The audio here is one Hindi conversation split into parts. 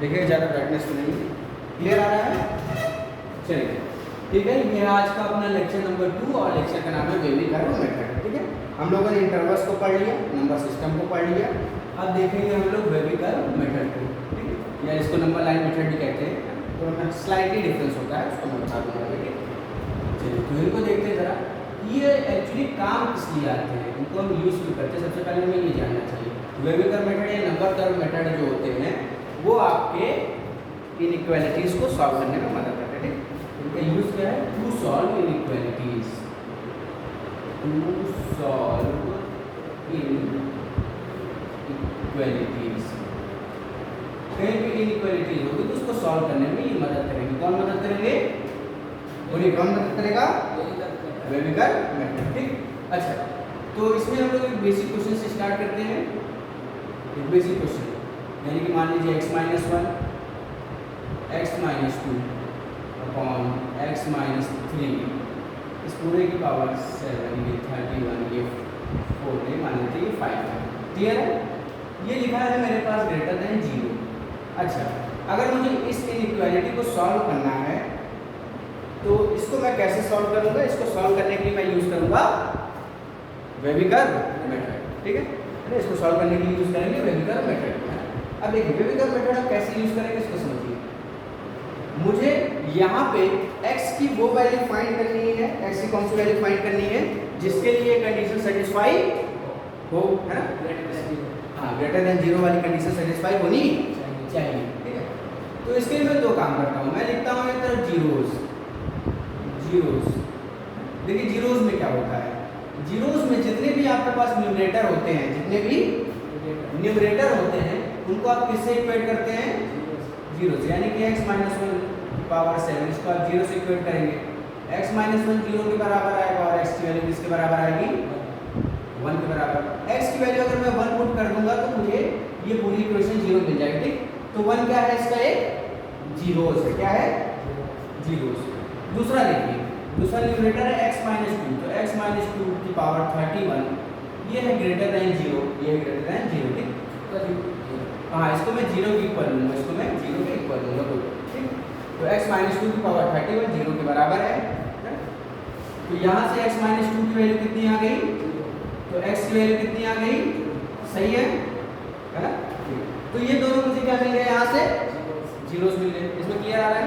देखिए ज़्यादा ब्राइटनेस तो नहीं, क्लियर आ रहा है? चलिए ठीक है, ये आज का अपना लेक्चर नंबर 2 और लेक्चर का नाम है वेवी कर्व मेथड। ठीक है, हम लोगों ने इंटरवल्स को पढ़ लिया, नंबर सिस्टम को पढ़ लिया। अब देखेंगे हम लोग वेवी कर्व मेथड को, ठीक है, या इसको नंबर लाइन मेथड भी कहते हैं, तो स्लाइटली डिफरेंस होता है, उसको मैं बता दूंगा। ठीक है, चलिए तो इनको देखते हैं ज़रा, ये एक्चुअली काम किस लिए आते हैं, इनको हम यूज़ क्यों करते हैं। सबसे पहले हमें ये जानना चाहिए, वेवी कर्व मेथड या नंबर कर्व मेथड जो होते हैं वो आपके इनइक्वालिटीज़ को सॉल्व करने में मदद करते हैं। ठीक, इनका यूज़ क्या है, to solve inequalities, to solve inequalities. कहीं भी इनइक्वालिटीज होगी तो उसको सॉल्व करने में ये मदद करेंगे। कौन मदद करेंगे? बोलिए, कौन मदद करेगा? Wavy curve method. ठीक, अच्छा, तो इसमें हम लोग एक बेसिक क्वेश्चन से स्टार्ट करते हैं। एक बेसिक क्वेश्चन यानी कि मान लीजिए x - 1 x - 2 अपॉन x - 3 इस पूरे की पावर 7, ये 31, ये 4 है, मान लेते हैं ये 5 है। क्लियर है? ये लिखा है मेरे पास ग्रेटर देन 0। अच्छा, अगर मुझे इस इनइक्वालिटी को सॉल्व करना है तो इसको मैं कैसे सॉल्व करूंगा? इसको सॉल्व करने के लिए मैं यूज़ करूंगा वेवी कर्व मेथड। ठीक है, अरे इसको सॉल्व करने के लिए यूज़ करेंगे वेवी कर्व मेथड। अब देखिए वेवी कर्व मेथड हम कैसे यूज़ करेंगे इसको समझिए। मुझे यहाँ पे x की वो वैल्यू फाइंड करनी है, x की कौन सी वैल्यू फाइंड करनी है जिसके लिए कंडीशन सेटिस्फाई हो, है ना? हाँ, ग्रेटर देन 0 वाली कंडीशन सेटिस्फाई होनी चाहिए। ठीक है, तो इसके लिए मैं दो काम करता हूँ, मैं लिखता हूँ एक तरफ जीरोस। देखिए जीरोस में क्या होता है, जीरोस में जितने भी आपके पास न्यूमरेटर होते हैं, जितने भी न्यूमरेटर होते हैं उनको आप किससे इक्वेट करते हैं? 0 से, यानी कि x - 1 पावर 7 इसको आप 0 से इक्वेट करेंगे। x - 1 0 के बराबर आएगा और x की वैल्यू किसके बराबर आएगी? 1 के बराबर। x की वैल्यू अगर मैं 1 पुट कर दूंगा तो मुझे ये पूरी इक्वेशन 0 मिल जाएगी। ठीक, तो 1 क्या है इसका? एक जीरोस है। क्या है? जीरोस। दूसरा देखिए, दूसरा न्यूमरेटर है x - 2, तो x - 2 की पावर 31 ये है ग्रेटर देन 0, ये है ग्रेटर देन 0। ठीक, हाँ, इसको मैं 0 के इक्वल लूँगा, इसको मैं 0 के इक्वल लूँगा। ठीक, तो x - 2 की पावर 31 0 के बराबर है। तो यहाँ से x - 2 की वैल्यू कितनी आ गई? तो x की वैल्यू कितनी आ गई? सही है ना? तो ये दोनों मुझे क्या मिल गए? यहाँ से जीरोस मिल गए। इसमें क्लियर आ रहा है?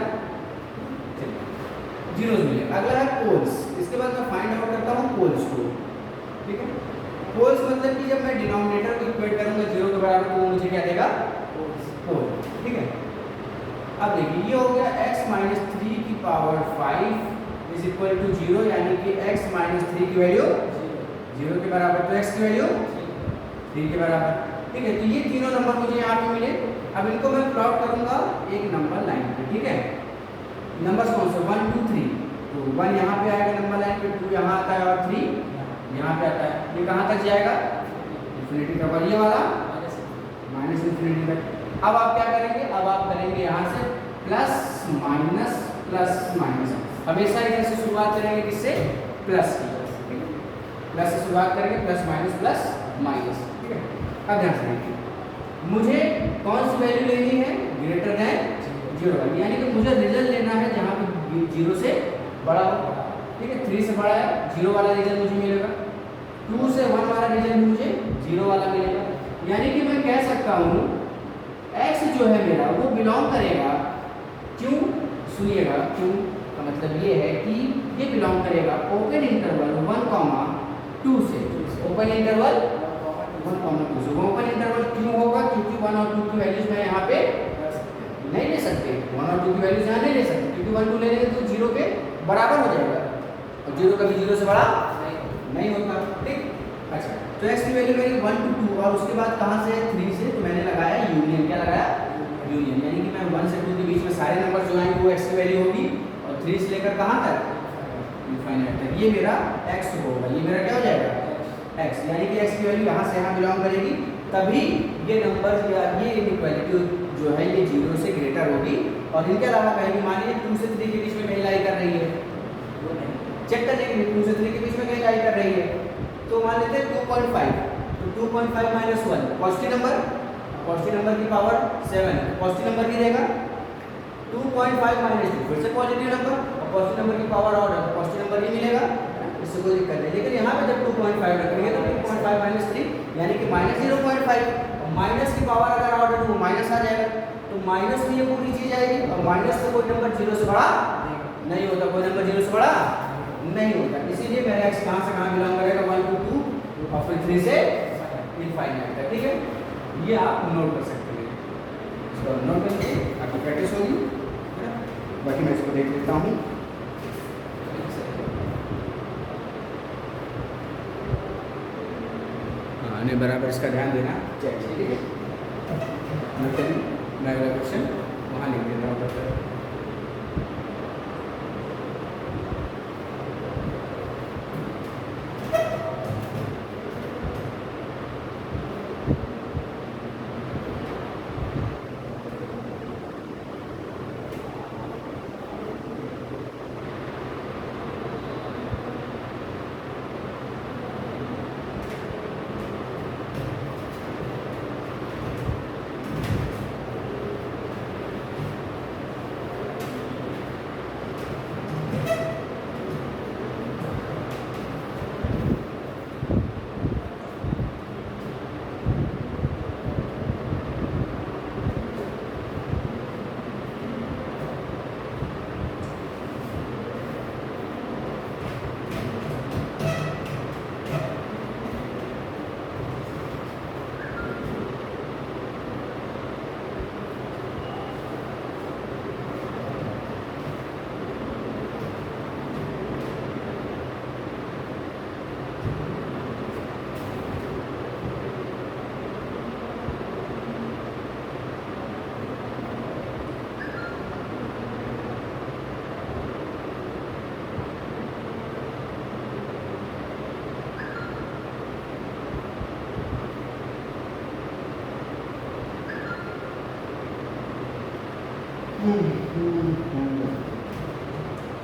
जीरोस मिल गए। अगला है पोल्स। इसके बाद मैं फाइंड आउट करता हूँ पोल्स को। ठीक है, पोल्स मतलब कि जब मैं डिनोमिनेटर को इक्वेट करूंगा 0 के बराबर तो वो मुझे क्या देगा? पोल। ठीक है, अब देखिए ये हो गया x - 3 की पावर 5 इज इक्वल टू 0, यानी कि x - 3 की वैल्यू 0 के बराबर, तो x की वैल्यू 3 के बराबर। ठीक है, तो ये तीनों नंबर मुझे यहाँ पे मिले। अब इनको मैं प्लॉट करूंगा एक नंबर लाइन पे। ठीक है, नंबर्स कौन से? 1 2 3, तो 1 यहाँ पे आएगा नंबर लाइन पे, 2 यहाँ आता है और 3 यहाँ पे आता है। ये कहाँ तक जाएगा? इन्फिनिटी तक। और ये वाला माइनस इन्फिनिटी तक। अब आप क्या करेंगे? अब आप करेंगे यहाँ से प्लस माइनस प्लस माइनस। हमेशा इधर से शुरुआत करेंगे किससे? प्लस की। प्लस से शुरुआत करेंगे, प्लस प्लस माइनस। ठीक है, अब ध्यान से देखिए, मुझे कौन सी वैल्यू लेनी है? ग्रेटर देन 0 वाली, यानी कि मुझे रिजल्ट लेना है जहाँ पे 0 से बड़ा हो। ठीक है, 3 से बड़ा है 0 वाला रिजल्ट मुझे मिलेगा, 2 से 1 वाला रिजल्ट मुझे 0 वाला मिलेगा। यानी कि मैं कह सकता हूँ x जो है मेरा वो बिलोंग करेगा, क्यों? सुनिएगा, क्यों का मतलब ये है कि ये बिलोंग करेगा ओपन इंटरवल 1, 2 से। ओपन इंटरवल 1, 2 से। ओपन इंटरवल क्यों होगा? क्योंकि 1 और 2 की वैल्यूज मैं यहाँ पे नहीं ले सकते, 1 और 2 की वैल्यूज यहाँ नहीं ले सकते, क्योंकि 1 2 ले लेंगे तो 0 के बराबर हो जाएगा और 0 कभी 0 से बड़ा नहीं होता। ठीक, अच्छा, तो x की वैल्यू मेरी 1 to 2 और उसके बाद कहाँ से? 3 से। तो मैंने लगाया यूनियन। क्या लगाया? यूनियन, यानी कि मैं 1 से 2 के बीच में सारे नंबर जो आएंगे वो x की वैल्यू होगी और 3 से लेकर कहाँ तक? इनफाइनाइट तक। ये मेरा x होगा, ये मेरा क्या हो जाएगा? x, यानी कि x की वैल्यू यहाँ से यहाँ बिलोंग करेगी, तभी ये नंबर या ये इनइक्वालिटी जो है ये 0 से ग्रेटर होगी। और इनके अलावा कहीं मान लीजिए 2 से 3 के बीच में कहीं लाई कर रही है, चेक करने के लिए 2 से 3 के बीच में कहीं लाई कर रही है, तो मान लेते हैं 2.5, तो 2.5 - 1 पॉजिटिव नंबर पॉजिटिव नंबर की पावर 7, पॉजिटिव नंबर ही रहेगा 2.5 माइनस 2 फिर से पॉजिटिव नंबर, और पॉजिटिव नंबर की पावर और पॉजिटिव नंबर ही मिलेगा, इससे कोई दिक्कत नहीं। लेकिन यहाँ पे जब 2.5 रखेंगे तो 2.5 माइनस 3 यानी कि माइनस 0.5, माइनस की पावर अगर ऑर्डर टू माइनस आ जाएगा तो माइनस में ये पूरी चीज आएगी, और माइनस से कोई नंबर 0 से बड़ा नहीं होता, कोई नंबर 0 से बड़ा नहीं होता, इसीलिए मेरा एक्स कहाँ से कहाँ बिलोंग करेगा 1 to 2 और फिर 3 से इनफाइनाइट तक। ठीक है, ये आप नोट कर सकते हैं, इसको नोट करके आपकी प्रैक्टिस होगी। बाकी मैं इसको देख लेता हूँ। हाँ नहीं, बराबर इसका ध्यान देना चाहिए। ठीक है, मैं अगला क्वेश्चन वहाँ लिख देता हूँ।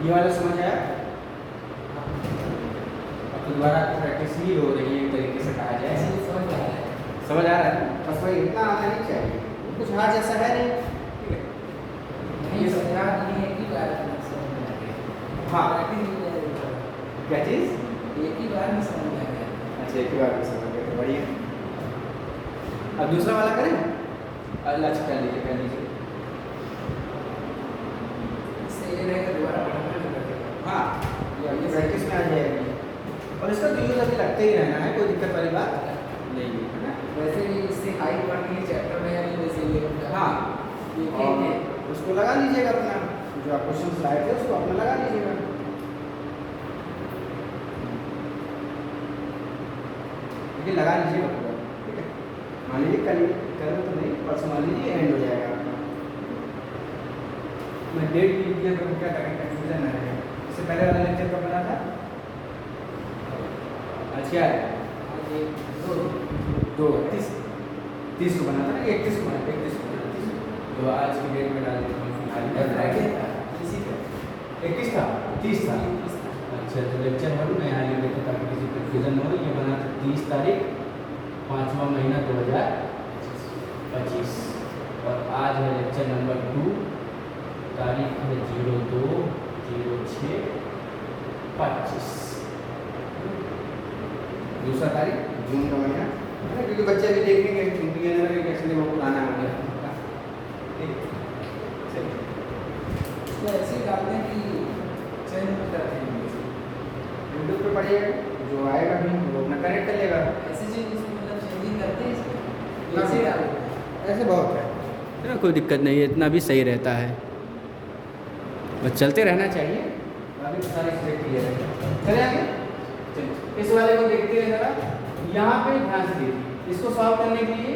ये वाला समझ आया? अब दोबारा प्रैक्टिस ही हो रही है, एक तरीके से कहा जाए। समझ आ रहा है? बस वही इतना आना नहीं चाहिए, कुछ हार जैसा है नहीं। ठीक है, ये समझा नहीं है कि हाँ क्या चीज़ एक ही बार में समझ में आ गया। अच्छा, एक ही बार में समझ गया, बढ़िया। अब दूसरा वाला करें? अल्लाह अच्छा कर लीजिए, कर लीजिए। हाँ, ये प्रैक्टिस में आ जाएगी, और इसका तो यूज अभी लगते ही रहना है, कोई दिक्कत वाली बात नहीं है ना। वैसे भी इससे हाई पढ़ के चैप्टर में यानी जैसे ये हाँ, उसको लगा लीजिएगा अपना, जो आप क्वेश्चन लाए थे उसको अपना लगा लीजिएगा। लेकिन लगा लीजिएगा पूरा। ठीक है, मान लीजिए कल करो तो नहीं, परसों मान लीजिए एंड हो जाएगा आपका। मैं डेट लिख दिया तो क्या करें, कंफ्यूजन ना रहे। इससे पहले वाला लेक्चर कब बना था? अच्छा है, 30 को बना था ना, 31 को बना, 31 को बना, 30 तो आज की डेट में डाल देता हूँ फिलहाल। 31 था, 30 था। अच्छा, तो लेक्चर वन में यहाँ लिख देता ताकि किसी कन्फ्यूजन न हो। ये बना था 30 तारीख 5वां महीना 2025, और आज है लेक्चर नंबर 2, तारीख है 02/06/25, दूसरा तारीख जून का महीना है ना, क्योंकि बच्चे भी देखेंगे क्योंकि ये ना कि वो पुराना हो गया। तो ऐसे डालते हैं कि चेंज करते हैं, यूट्यूब पे पढ़िएगा, जो आएगा भी वो अपना करेक्ट कर लेगा। ऐसे चीज मतलब चेंजिंग करते हैं, ऐसे डालते हैं, ऐसे बहुत है ना, कोई दिक्कत नहीं है, इतना भी सही रहता है, बस चलते रहना चाहिए। बाकी सारे स्टेप क्लियर है। चले आगे, चलिए इस वाले को देखते हैं जरा। यहाँ पे ध्यान से देखिए, इसको सॉल्व करने के लिए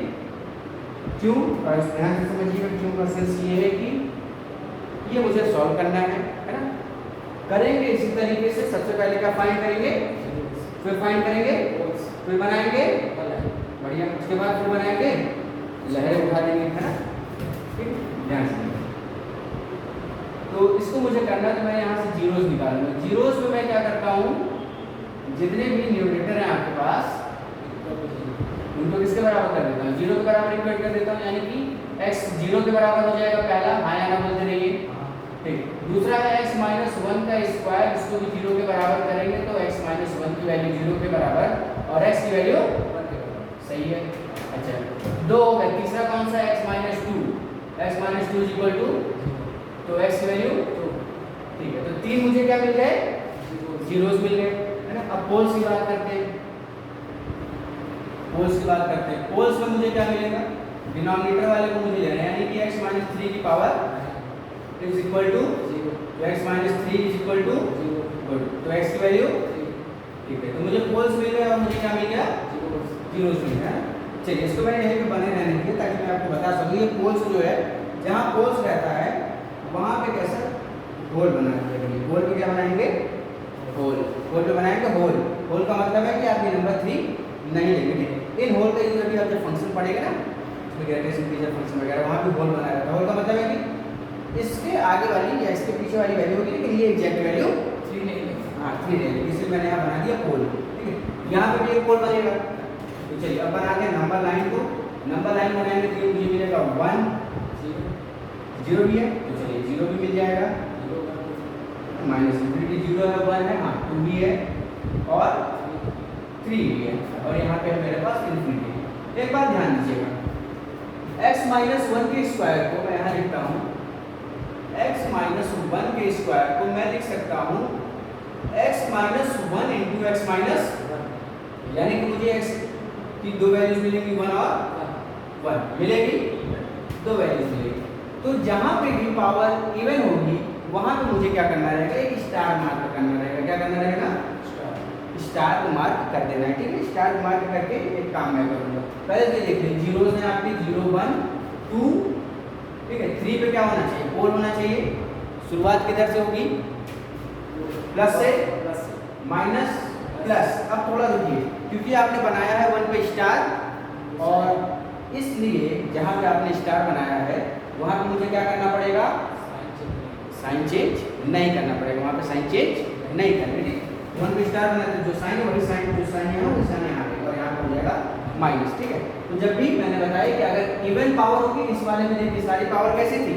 क्यों, और ध्यान से समझिएगा क्यों का सेंस ये है कि ये मुझे सॉल्व करना है ना। करेंगे इसी तरीके से, सबसे पहले क्या फाइंड करेंगे, फिर फाइंड करेंगे, फिर बनाएंगे बढ़िया, उसके बाद फिर बनाएंगे लहरें उठा देंगे, है ना। ठीक, ध्यान से। तो इसको मुझे करना तो मैं यहाँ से जीरोस निकालूंगा। जीरोस में मैं क्या करता हूँ, जितने भी न्यूमरेटर हैं आपके पास उनको किसके बराबर कर देता हूँ, 0 के बराबर इक्वेट कर देता हूँ, यानी कि x 0 के बराबर हो जाएगा पहला, हाँ या ना बोलते रहिए। ठीक, दूसरा है x माइनस 1 का स्क्वायर, इसको भी 0 के बराबर करेंगे तो x माइनस 1 की वैल्यू 0 के बराबर और x की वैल्यू 1 के बराबर, सही है। अच्छा, दो हो गए, तीसरा कौन सा है, x minus 2, x minus 2 equal to, तो x की वैल्यू 2, ठीक है। तो तीन मुझे क्या मिल गए, जीरोस मिल गए, है ना। अब पोल्स की बात करते हैं, पोल्स की बात करते हैं। पोल्स में मुझे क्या मिलेगा, डिनोमिनेटर वाले को मुझे लेना है, यानी कि x माइनस 3 की पावर इज इक्वल टू 0, तो x minus 3 is equal to 0, तो x की वैल्यू, ठीक है। तो मुझे पोल्स मिल गए और मुझे क्या मिल गया, जीरोस मिल गया। चलिए इसको मैंने यहीं पे बने रहने दिए ताकि मैं आपको बता सकूँ। ये पोल्स जो है, जहाँ पोल्स रहता है वहाँ पे कैसा होल बना दिया, होल पे क्या बनाएंगे, होल, होल पे बनाएंगे होल। होल का मतलब है कि आप ये नंबर 3 नहीं लेंगे। इन होल का यूज अभी आप जब फंक्शन पढ़ेंगे ना, ग्रेटेस्ट इंटीजर फंक्शन वगैरह, वहाँ पे होल बनाया जाता है। होल का मतलब है कि इसके आगे वाली या इसके पीछे वाली वैल्यू होगी, लेकिन ये एग्जैक्ट वैल्यू 3 नहीं है, हाँ 3 नहीं है, इसलिए मैंने यहाँ बना दिया होल, ठीक है। यहाँ पे भी एक होल बनेगा। तो चलिए अब बनाते हैं नंबर लाइन को। नंबर लाइन बनाएंगे तो मुझे मिलेगा 1 0 भी है, तो चलिए 0 भी मिल जाएगा, माइनस इंफिनिटी 0 है, 1 है, हाँ 2 भी है और 3 भी है, और यहाँ पे मेरे पास इंफिनिटी। एक बात ध्यान दीजिएगा, x माइनस 1 के स्क्वायर को मैं यहाँ लिखता हूँ, x माइनस 1 के स्क्वायर को मैं लिख सकता हूँ x minus 1 into x minus 1, यानी कि मुझे x की दो वैल्यूज मिलेंगी, 1 और 1 मिलेगी, दो वैल्यूज मिलेगी। तो जहाँ पे भी पावर इवन होगी वहाँ पे मुझे क्या करना रहेगा, एक स्टार मार्क करना रहेगा। क्या करना रहेगा, स्टार को मार्क कर देना है, ठीक है। स्टार को मार्क करके एक काम मैं करूँगा, पहले तो देख लीजिए जीरोस हैं आपके 0 1 2, ठीक है। 3 पे क्या होना चाहिए, पोल होना चाहिए। शुरुआत किधर से होगी, प्लस से, माइनस प्लस। अब थोड़ा रुकिए, क्योंकि आपने बनाया है 1 पे स्टार, और इसलिए जहाँ पे आपने स्टार बनाया है वहाँ पे मुझे क्या करना पड़ेगा, साइन चेंज नहीं करना पड़ेगा, वहाँ पे साइन चेंज नहीं करना, ठीक है। 1 पे स्टार बनाते जो साइन है वही साइन, जो साइन है वही साइन यहाँ पे, और यहाँ पर हो जाएगा माइनस, ठीक है। तो जब भी मैंने बताया कि अगर इवन पावर होगी, इस वाले में देखिए सारी पावर कैसी थी,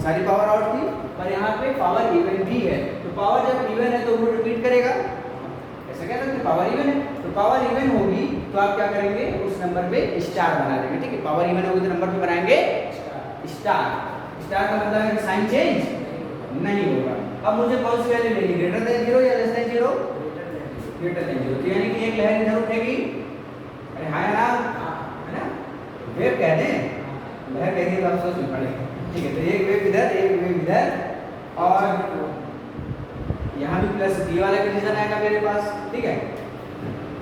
सारी पावर आउट थी, पर यहाँ पे पावर इवन भी है। तो पावर जब इवन है तो वो रिपीट करेगा, ऐसा कह सकते पावर इवन है। तो पावर इवन होगी तो आप क्या करेंगे, उस नंबर पे स्टार बना देंगे, ठीक है। पावर इवन होगी तो नंबर पे बनाएंगे स्टार। स्टार का मतलब है कि साइन चेंज नहीं होगा। अब मुझे कौन सी वैल्यू लेनी, ग्रेटर देन 0 या लेस देन 0, ग्रेटर देन 0, तो यानी कि एक लहर इधर उठेगी, अरे हाँ ना, है ना, वेव कह दें, लहर कह दी तो आप सोच में पड़े, ठीक है। तो एक वेव इधर, एक वेव इधर, और यहाँ भी प्लस डी वाला कंडीशन आएगा मेरे पास, ठीक है।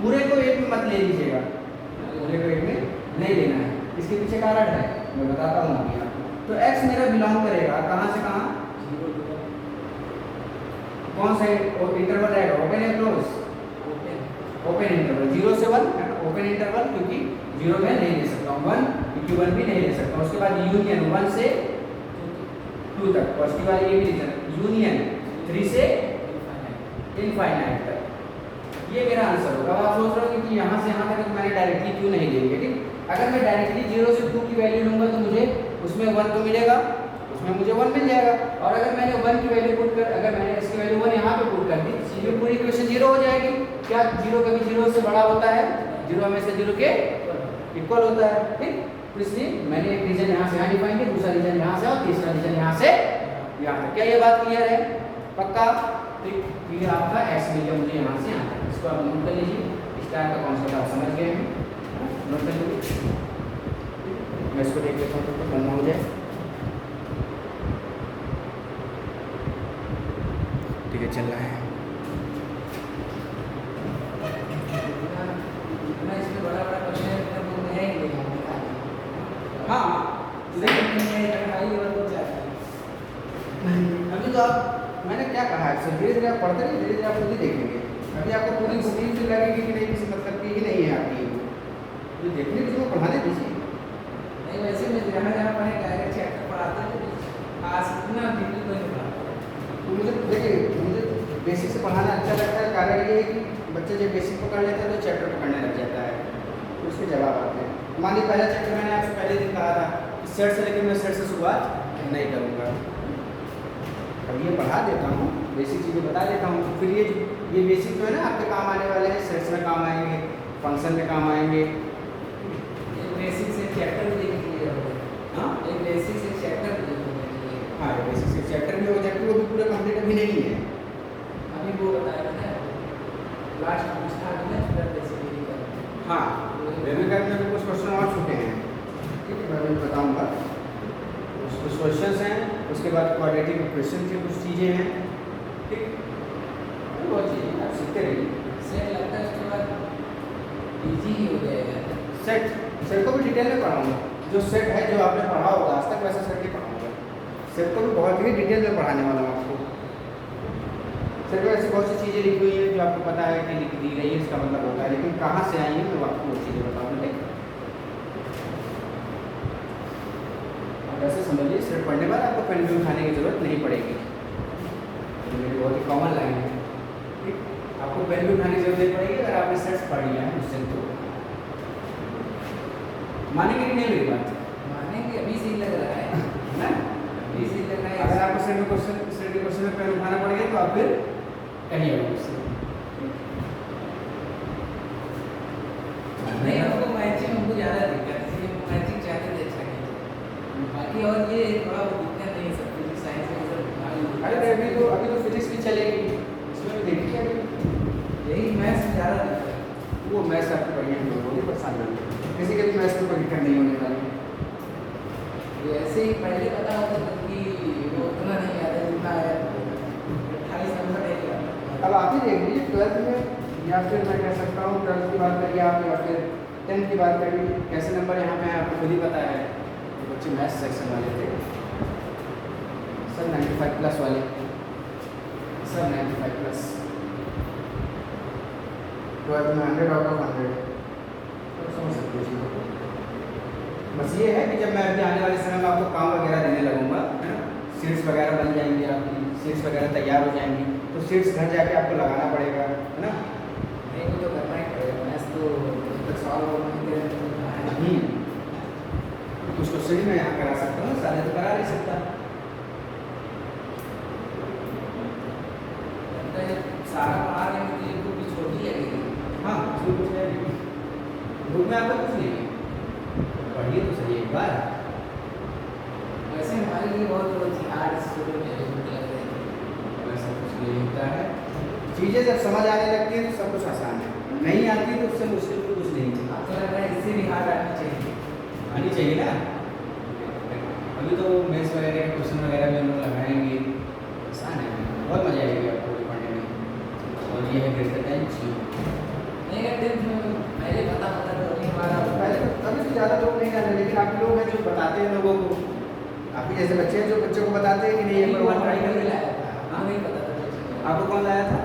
पूरे को एक में मत ले लीजिएगा, पूरे को एक में नहीं लेना है, इसके पीछे कारण है मैं बताता हूँ अभी आपको। तो x मेरा बिलोंग करेगा कहाँ से कहाँ, कौन सा इंटरवल रहेगा, ओपन या क्लोज, ओपन इंटरवल 0 से 1, ओपन इंटरवल, क्योंकि 0 में नहीं ले सकता हूँ, 1 क्योंकि 1 भी नहीं ले सकता हूँ। उसके बाद यूनियन 1 से 2 तक, और उसके बाद ये भी यूनियन 3 से इनफाइनाइट तक। ये मेरा आंसर होगा। अब आप सोच रहे हो कि यहाँ से यहाँ तक मैंने डायरेक्टली क्यों नहीं ले लिया, ठीक। अगर मैं डायरेक्टली 0 से 2 की वैल्यू लूँगा तो मुझे उसमें 1 तो मिलेगा, उसमें मुझे 1 मिल जाएगा। और अगर मैंने 1 की वैल्यू पुट कर, अगर मैंने इसकी वैल्यू 1 यहाँ पे पुट कर दी, ये पूरी इक्वेशन 0 हो जाएगी। क्या 0 कभी 0 से बड़ा होता है, 0 हमेशा 0 के इक्वल होता है, ठीक। तो इसलिए मैंने एक रीजन यहाँ से यहाँ डिफाइन किया, दूसरा रीजन यहाँ से, और तीसरा रीजन यहाँ से यहाँ तक। क्या ये बात क्लियर है, पक्का। तो ये आपका x मिल गया मुझे यहाँ से यहाँ तक, इसको आप नोट कर लीजिए। स्टार का कॉन्सेप्ट आप समझ गए हैं, नोट कर लीजिए। मैं इसको देख लेता हूँ तो बनना हो जाए, ठीक है, चल रहा है। इसमें बड़ा बड़ा क्वेश्चन है ही नहीं, हाँ अभी तो आप, मैंने क्या कहा है, धीरे धीरे आप पढ़ते रहिए, धीरे धीरे आप खुद ही देखेंगे। अभी आपको पूरी बुकिंग से लगेगी कि नहीं, किसी मतलब की ही नहीं है आपकी, तो देखने की तो पढ़ाने दीजिए। नहीं वैसे मैं जहाँ जहाँ पढ़े डायरेक्ट चैप्टर पढ़ाता हूँ, आज इतना डिटेल में नहीं पढ़ाता। तो मुझे देखिए, मुझे बेसिक से पढ़ाना अच्छा लगता है, कारण ये है कि बच्चे जब बेसिक पकड़ लेते हैं तो चैप्टर पकड़ने लग जाता है। तो उसके जवाब आते हैं। मान लीजिए पहला चैप्टर मैंने आपसे पहले दिन कहा था कि सेट से लेकर मैं सेट से शुरुआत नहीं करूँगा। अब ये पढ़ा देता हूँ, बेसिक चीज़ें बता देता हूँ, फिर ये बेसिक जो है ना आपके काम आने वाले हैं, सेट्स में काम आएंगे, फंक्शन में काम आएंगे। बेसिक से चैप्टर भी देख लीजिए। हाँ, एक बेसिक से चैप्टर भी देखिए। हाँ, बेसिक से चैप्टर भी हो जाएगी, वो भी पूरा कंप्लीट अभी नहीं है। अभी वो बताया ना लास्ट पूछा था ना फिर बेसिकली का। हाँ, रेलवे का में कुछ क्वेश्चन और छूटे हैं, ठीक है, मैं अभी बताऊँगा। कुछ क्वेश्चंस हैं, उसके बाद क्वाड्रेटिक इक्वेशन की कुछ चीज़ें हैं, ठीक, बहुत चीज़ें आप सीखते रहिए। सेट लगता है उसके बाद इजी ही हो जाएगा। सेट को भी डिटेल में पढ़ाऊँगा, जो सेट है जो आपने पढ़ा होगा आज तक वैसा सेट ही पढ़ाऊँगा। सेट को भी बहुत ही डिटेल में पढ़ाने वाला हूँ आपको। सेट में ऐसी बहुत सी चीज़ें लिखी हुई हैं जो आपको पता है कि लिख दी गई है, इसका मतलब होता है, लेकिन कहाँ से आई है मैं आपको वो चीज़ें बताऊँगा। वैसे समझिए सेट पढ़ने पर आपको पेन भी उठाने की जरूरत नहीं पड़ेगी, तो मेरी बहुत ही कॉमन लाइन है, ठीक, आपको पेन भी उठाने की जरूरत नहीं पड़ेगी अगर आपने सेट्स पढ़ लिया है मुझसे। तो मानेंगे कि नहीं मेरी बात? मानेंगे, अभी से ही लग रहा है ना, अभी से ही लग रहा है। अगर आपको सेट के क्वेश्चन में पेन उठाना पड़ेगा तो आप फिर कहिएगा मुझसे। नहीं, हमको मैचिंग हमको ज़्यादा दिक्कत है, इसलिए मैचिंग चाहते थे अच्छा नहीं। बाकी और ये थोड़ा बहुत दिक्कत नहीं, सब कुछ साइंस में सब। अरे अभी तो फिजिक्स भी चलेगी, इसमें भी देखिए अभी यही मैथ्स ज़्यादा दिक्कत है। वो मैथ्स आपको बढ़िया नहीं होगी, परेशान नहीं होगी, किसी के भी मैथ्स में कोई दिक्कत नहीं होने वाली। ये ऐसे ही पहले पता होता था कि वो उतना नहीं आता जितना आया 28 नंबर है क्या। अब आप ही देख लीजिए 12th में, या फिर मैं कह सकता हूँ 12th की बात करिए आप, या फिर 10th की बात करिए, कैसे नंबर यहाँ पे आपको खुद ही पता है। तो बच्चे मैथ्स सेक्शन वाले थे सब 95 प्लस वाले, सब 95 प्लस, 12th में 100 आउट ऑफ 100, तो समझ सकते हो चीज़ों को। बस ये है कि जब मैं अभी आने वाले समय में आपको काम वगैरह देने लगूंगा, है ना, सीट्स वगैरह बन जाएंगी, आपकी सीट्स वगैरह तैयार हो जाएंगी, तो सीट्स घर जाके आपको लगाना पड़ेगा, है ना। नहीं वो तो करना ही पड़ेगा, मैथ्स तो जब तक सॉल्व नहीं करें कुछ क्वेश्चन ही मैं यहाँ करा सकता हूँ, सारे तो करा नहीं सकता। सारा पढ़ा देंगे तो ये बुक भी छोटी लगेगी। हाँ, उसमें कुछ है नहीं, बुक में आपका कुछ नहीं है, पढ़िए तो सही एक बार। वैसे हमारे लिए बहुत हार्ड स्टूडेंट है, वैसा कुछ नहीं होता है, चीज़ें जब समझ आने लगती हैं तो सब कुछ आसान है, नहीं आती तो उससे मुश्किल तो कुछ नहीं है। आपको लग रहा है इससे भी हार्ड आनी चाहिए। आनी चाहिए ना, अभी तो मेंस वगैरह के क्वेश्चन वगैरह में हम लोग लगाएंगे, आसान है, बहुत मजा आएगी आपको पढ़ने में। और ये है ग्रेटर देन 0। नहीं अगर 10th में पहले पता होता तो अभी हमारा पहले अभी तो ज़्यादा लोग नहीं जाते, लेकिन आप लोग हैं जो बताते हैं लोगों को, आप ही जैसे बच्चे हैं जो बच्चों को बताते हैं कि नहीं ये पढ़ो ट्राई नहीं करें। लाया था, हाँ नहीं पता था। आपको कौन लाया था?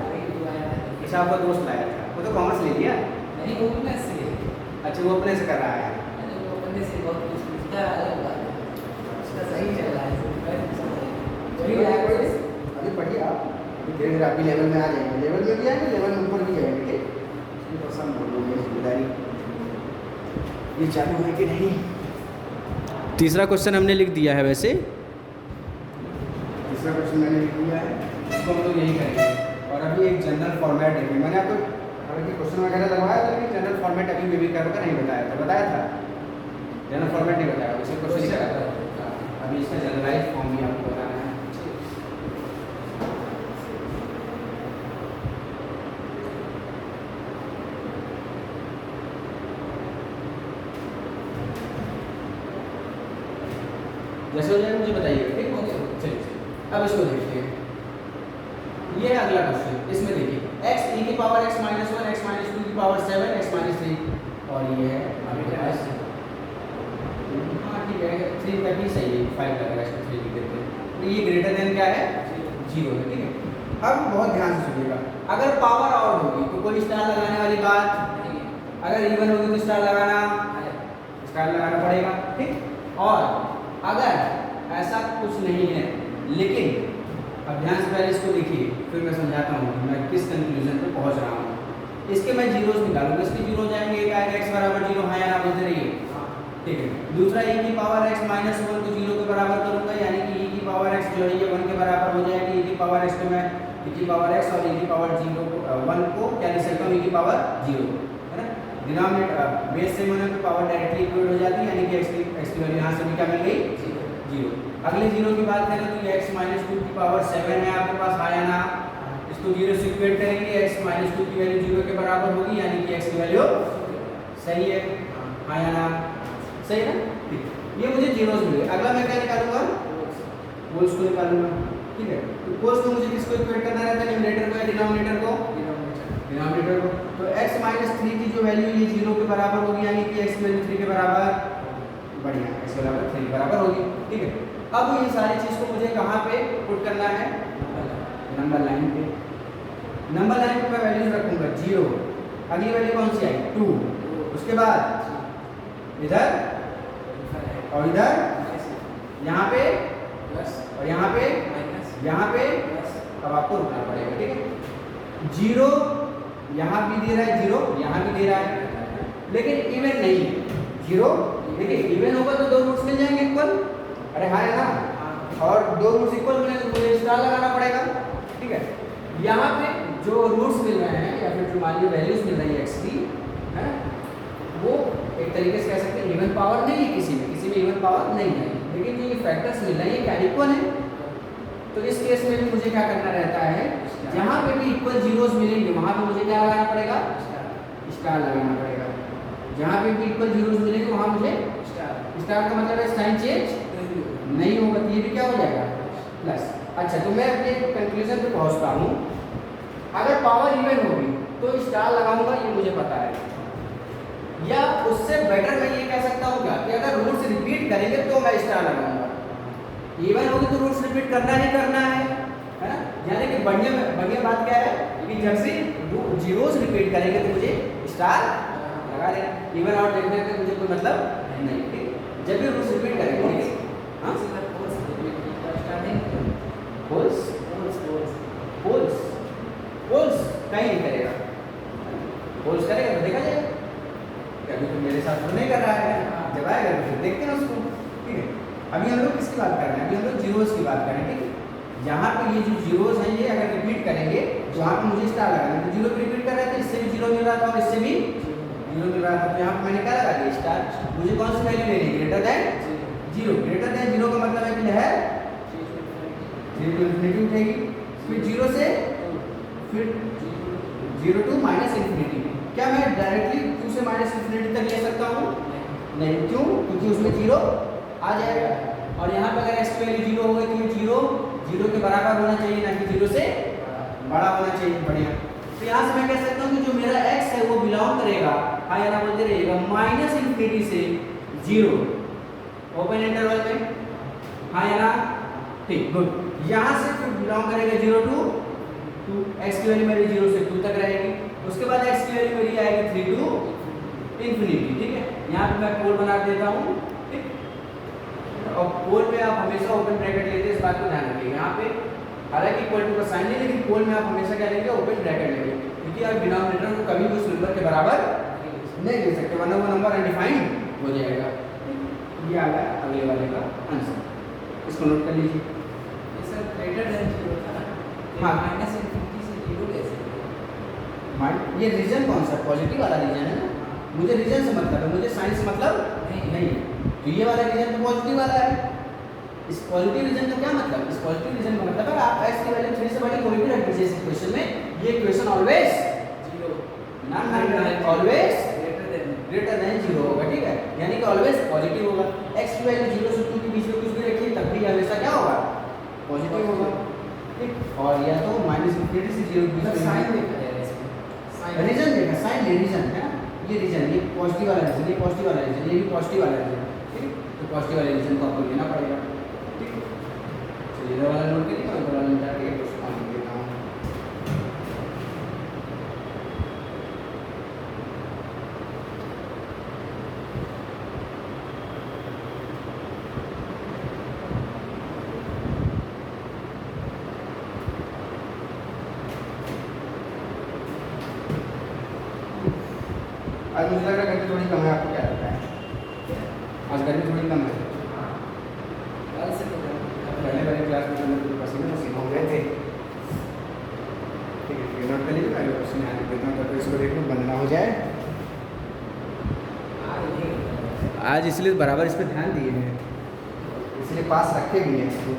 अच्छा, आपका दोस्त लाया था, वो तो कॉमर्स ले लिया। नहीं वो अपने से, अच्छा, वो अपने से कर रहा है। वो अपने से बहुत कुछ पूछता है, अलग बात है, उसका सही चल रहा है। अभी पढ़िए आप, धीरे धीरे आप भी लेवल में आ जाएंगे, लेवल में भी आएंगे, लेवल में ऊपर भी जाएंगे, ठीक, उसकी पसंद हो लोग जिम्मेदारी ये चालू है कि नहीं। तीसरा क्वेश्चन हमने लिख दिया है, वैसे तीसरा क्वेश्चन मैंने लिख दिया है, इसको हम लोग यही करेंगे। और अभी एक जनरल फॉर्मेट देखेंगे, मैंने आपको हालांकि क्वेश्चन वगैरह लगवाया था, लेकिन जनरल फॉर्मेट अभी मैं भी करूँगा, नहीं बताया था, बताया था जनरल फॉर्मेट नहीं बताया, उससे क्वेश्चन अभी इसका जनरलाइज फॉर्म भी आपको बताना है। जैसे हो जाएगा मुझे बताइएगा, ठीक हो गया, चलिए अब इसको देखते हैं। ये है अगला क्वेश्चन, इसमें देखिए x e की power x minus 1, x minus 2 की पावर 7, x माइनस 3, और ये है आपके पास, हाँ ठीक है 3 तक ही सही है, 5 लग रहा है इसको 3 लिख देते हैं। तो ये ग्रेटर देन क्या है? 0 है, ठीक है। अब बहुत ध्यान से सुनिएगा, अगर पावर और होगी तो कोई स्टार लगाने वाली बात नहीं है, अगर इवन होगी तो स्टार लगाना पड़ेगा, ठीक। और अगर ऐसा कुछ नहीं है, लेकिन अब ध्यान से पहले इसको देखिए, फिर मैं समझाता हूँ मैं किस कंक्लूजन पे पहुँच रहा हूँ। इसके मैं जीरोस निकालूंगा, इसके जीरो हो जाएंगे, एक आएगा x बराबर 0, हाँ या ना बोलते रहिए। ठीक है, दूसरा e की पावर x माइनस 1 को 0 के बराबर करूंगा, यानी कि e की पावर x जो है ये 1 के बराबर हो जाएगी। e की पावर x को मैं e की पावर x और e की पावर 0 को 1 को क्या लिख सकता हूँ, e की पावर 0, है ना। डिनोमिनेटर बेस से होने पे पावर डायरेक्टली इक्वल हो जाती है, यानी कि x की वैल्यू यहाँ से भी क्या मिल गई, 0। अगले 0 की बात करें तो x माइनस 2 की पावर 7 है आपके पास, हाँ या ना। इसको 0 से इक्वेट करेंगे, x माइनस 2 की वैल्यू 0 के बराबर होगी, यानी कि x की वैल्यू सही है, हाँ या ना, सही है ना। ठीक, ये मुझे जीरोस मिले। अगला मैं क्या निकालूंगा, पोल्स को निकालूंगा। ठीक है, तो पोल्स को मुझे किसको इक्वेट करना रहता है, न्यूमरेटर को या डिनोमिनेटर को, डिनोमिनेटर को। तो x माइनस 3 की जो वैल्यू ये 0 के बराबर होगी, यानी कि x की वैल्यू 3 के बराबर, बढ़िया, x बराबर 3 के बराबर होगी। ठीक है, अब ये सारी चीज को मुझे कहाँ पे पुट करना है, नंबर लाइन पे। नंबर लाइन पे मैं वैल्यूज रखूंगा 0, अगली वैल्यू कौन सी आई 2, उसके बाद इधर और इधर, यहाँ पे प्लस और यहाँ पे माइनस, यहाँ पे प्लस। अब आपको रुकना पड़ेगा, ठीक है। 0 यहाँ भी दे रहा है, 0 यहाँ भी दे रहा है, लेकिन इवन नहीं है 0। देखिए इवन होगा तो दो रूट्स मिल जाएंगे इक्वल, अरे हाँ है ना, और दो रूट्स इक्वल मिले तो मुझे स्टार लगाना पड़ेगा। ठीक है, यहाँ पे जो रूट्स मिल रहे हैं या फिर जो मान लीजिए वैल्यूज मिल रही है x की, है वो एक तरीके से कह सकते हैं इवन पावर नहीं है, किसी में इवन पावर नहीं है, लेकिन जो ये फैक्टर्स मिल रहे हैं ये क्या इक्वल है। तो इस केस में भी मुझे क्या करना रहता है, जहाँ पे भी इक्वल जीरोस मिलेंगे वहाँ पे मुझे क्या लगाना पड़ेगा, स्टार लगाना पड़ेगा। जहाँ पे भी इक्वल जीरोस मिलेंगे वहाँ मुझे स्टार का मतलब है साइन चेंज नहीं होगा, तो ये भी क्या हो जाएगा प्लस। अच्छा, तो मैं अपने कंक्लूजन पे पहुँचता हूँ। अगर पावर इवन होगी तो स्टार लगाऊंगा, ये मुझे पता है, या उससे बेटर मैं ये कह सकता हूँ क्या कि अगर रूट्स रिपीट करेंगे तो मैं स्टार लगाऊंगा। इवन होगी तो रूट्स रिपीट करना ही करना है ना। यानी कि बढ़िया बात क्या है कि जब से जीरोस रिपीट करेंगे तो मुझे स्टार लगा देना, इवन और देखने का मुझे कोई मतलब नहीं। ठीक, जब भी रूट्स रिपीट करेंगे, हाँ पोल्स कहीं नहीं करेगा, पोल्स करेगा तो देखा जाएगा, अभी तो मेरे साथ तो नहीं कर रहा है, जब आएगा तो फिर देखते हैं उसको। ठीक है, अभी हम लोग किसकी बात कर रहे हैं, अभी हम लोग जीरोस की बात कर रहे हैं। ठीक है, यहाँ पे ये जो जीरोस हैं ये अगर रिपीट करेंगे तो वहाँ पे मुझे स्टार लगाना है। तो जीरो रिपीट कर रहे थे, इससे भी जीरो मिल रहा था और इससे भी जीरो मिल रहा था, तो यहाँ पे मैंने क्या लगा दिया स्टार। मुझे कौन सी वैल्यू लेनी, greater than zero. Greater than zero का मतलब है कि लहर 0 to infinity उठेगी, फिर जीरो से फिर 0 to माइनस इन्फिनिटी। क्या मैं डायरेक्टली 2 से माइनस इन्फिनिटी तक ले सकता हूँ, नहीं, क्यों, क्योंकि उसमें जीरो आ जाएगा। और यहाँ पर अगर x की वैल्यू 0 हो गई तो ये 0 के बराबर होना चाहिए, ना कि 0 से बड़ा होना चाहिए। बढ़िया, तो यहाँ से मैं कह सकता हूँ कि जो मेरा x है वो बिलोंग करेगा, हाँ या ना बोलते रहिएगा, माइनस इन्फिनिटी से 0 ओपन इंटरवल में, हाँ या ना। ठीक, गुड। यहाँ से फिर बिलोंग करेगा 0 to x की वैल्यू मेरी 0 से 2 तक रहेगी, उसके बाद x की वैल्यू मेरी आएगी 3 to इन्फिनिटी। ठीक है, यहाँ पे मैं पोल बना देता हूँ। ठीक, और पोल पे आप हमेशा ओपन ब्रैकेट लेते हैं, इस बात को ध्यान रखिए। यहाँ पे हालांकि इक्वल टू का साइन नहीं, लेकिन पोल में आप हमेशा क्या लेंगे, ओपन ब्रैकेट लेंगे, क्योंकि आप डिनोमिनेटर को कभी भी उस नंबर के बराबर नहीं ले सकते, वरना वो नंबर अनडिफाइंड हो जाएगा। ये आ गया अगले वाले का आंसर, इसको नोट कर लीजिए। सर ग्रेटर देन 0 था ना, हाँ, माइनस इन्फिनिटी से 0 कैसे, ये रीजन कौन सा, पॉजिटिव वाला रीजन है ना। मुझे रीजन से मतलब है, मुझे साइन से मतलब नहीं। तो ये वाला रीजन तो पॉजिटिव वाला है। इस पॉजिटिव रीजन का क्या मतलब, इस पॉजिटिव रीजन का मतलब है आप x की वैल्यू 3 से बड़ी कोई भी रख दीजिए इस इक्वेशन में, ये इक्वेशन ऑलवेज 0 ना ऑलवेज ग्रेटर देन 0 होगा। ठीक है, यानी कि ऑलवेज पॉजिटिव होगा। x की वैल्यू 0 से 2 के बीच में कुछ भी रखिए तब भी हमेशा क्या होगा, पॉजिटिव होगा। ठीक, और या तो माइनस इन्फिनिटी से 0 के बीच में साइन देखा जाए इसमें, रीजन देखा, साइन रीजन है ना, ये रीजन, ये पॉजिटिव वाला रीजन, ये पॉजिटिव वाला रीजन, ये भी पॉजिटिव वाला रीजन। ठीक, तो पॉजिटिव वाले रीजन को आपको लेना पड़ेगा। ठीक, चलिए इधर वाला नोट करिए और इधर वाला मिटा के उसको लिख देता हूँ। आज मुझे लग रहा है गर्मी थोड़ी कम है, आपको क्या लगता है? आज गर्मी थोड़ी कम है। कल से तो पहले वाले क्लास में हम लोग पसीने पसीने हो गए थे। ठीक है, नोट कर लीजिए, पहले पसीने आने देता हूँ तब तक इसको देख लो बंद ना हो जाए। आज इसलिए बराबर इस पर ध्यान दिए हैं, इसलिए पास रखे भी हैं इसको।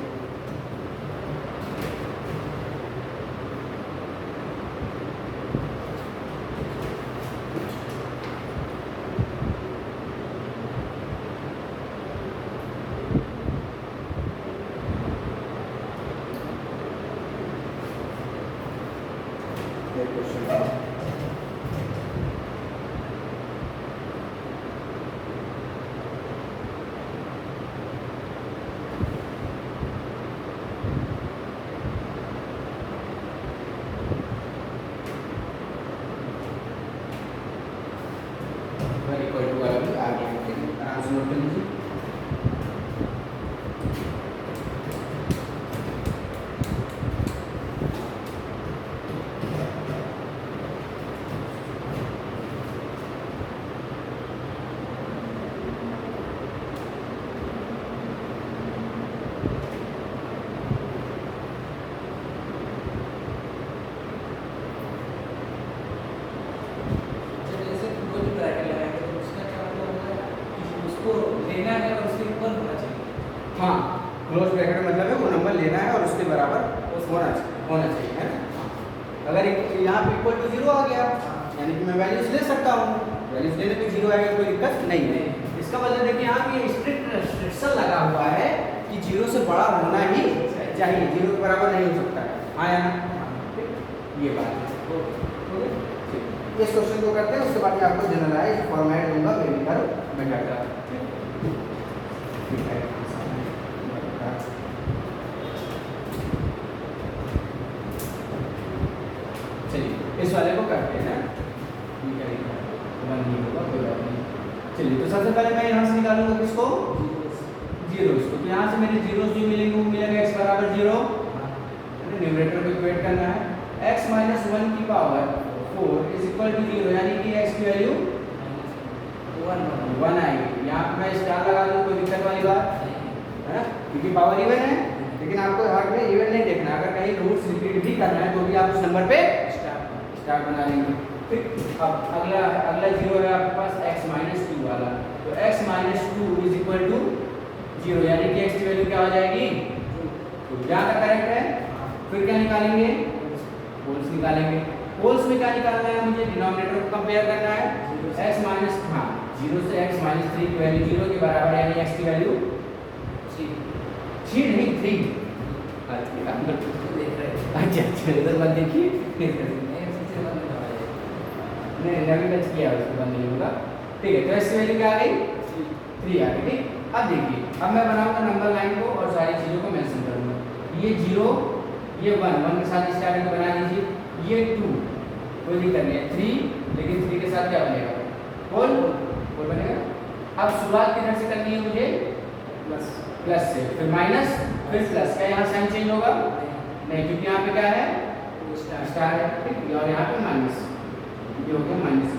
हाँ, क्लोज ब्रैकेट का मतलब है वो नंबर लेना है और उसके बराबर होना चाहिए, है ना। अगर यहाँ पे इक्वल टू 0 आ गया, यानी कि मैं वैल्यूज ले सकता हूँ, वैल्यूज लेने पे 0 आएगा, कोई दिक्कत नहीं है। इसका मतलब है कि यहाँ पे स्ट्रिक्ट रेस्ट्रिक्शन लगा हुआ है कि 0 से बड़ा होना ही चाहिए, 0 के बराबर नहीं हो सकता है। हाँ या ना, ये बात है। इस क्वेश्चन को करते हैं, उसके बाद आपको जनरलाइज फॉर्मेट दूंगा वेरिएबल मेथड का। ठीक है, चलिए इस वाले को करते हैं। ये करेंगे, वन नहीं होगा, कोई बात नहीं। चलिए तो सबसे पहले मैं यहाँ से निकालूंगा किसको, जीरोस को। तो यहाँ से मेरे जीरोस जो मिलेंगे वो मिलेगा x बराबर 0, न्यूमरेटर को इक्वेट करना है। x माइनस 1 की पावर 4 इज इक्वल टू 0, यानी कि x की वैल्यू 1 आएगी। यहाँ पे मैं स्टार लगा दूँ, कोई दिक्कत वाली बात है ना, क्योंकि पावर इवन है। लेकिन आपको हर में इवन नहीं देखना, अगर कहीं रूट्स रिपीट भी करना है तो भी आप उस नंबर पे स्टार बना लेंगे। फिर अब अगला 0 है आपके पास x माइनस 2 वाला, तो x minus 2 is equal to 0, यानी कि x की वैल्यू क्या हो जाएगी, तो यहाँ तक करेक्ट है। फिर क्या निकालेंगे, पोल्स निकालेंगे। पोल्स में क्या निकालना है मुझे, डिनोमिनेटर को कंपेयर करना है। x माइनस 0 से x माइनस 3 की वैल्यू 0 के बराबर है, यानी x की वैल्यू 3 नहीं 3। अच्छा इधर मत देखिए, नहीं नवी टच किया उसको बंद नहीं होगा। ठीक है, तो x की वैल्यू क्या आ गई, 3 आ गई। ठीक, अब देखिए, अब मैं बनाऊंगा नंबर लाइन को और सारी चीज़ों को मेंशन करूंगा। ये 0, ये 1 के साथ स्टार्टिंग बना लीजिए, ये 2 कोई दिक्कत नहीं है, 3 लेकिन 3 के साथ क्या बनेगा, होल बनेगा। अब शुरुआत किधर से करनी है मुझे, प्लस से, फिर माइनस, फिर प्लस। क्या यहाँ साइन चेंज होगा, नहीं, क्योंकि यहाँ पे क्या है, स्टार है। ठीक, और यहाँ पे माइनस, ये हो गया माइनस।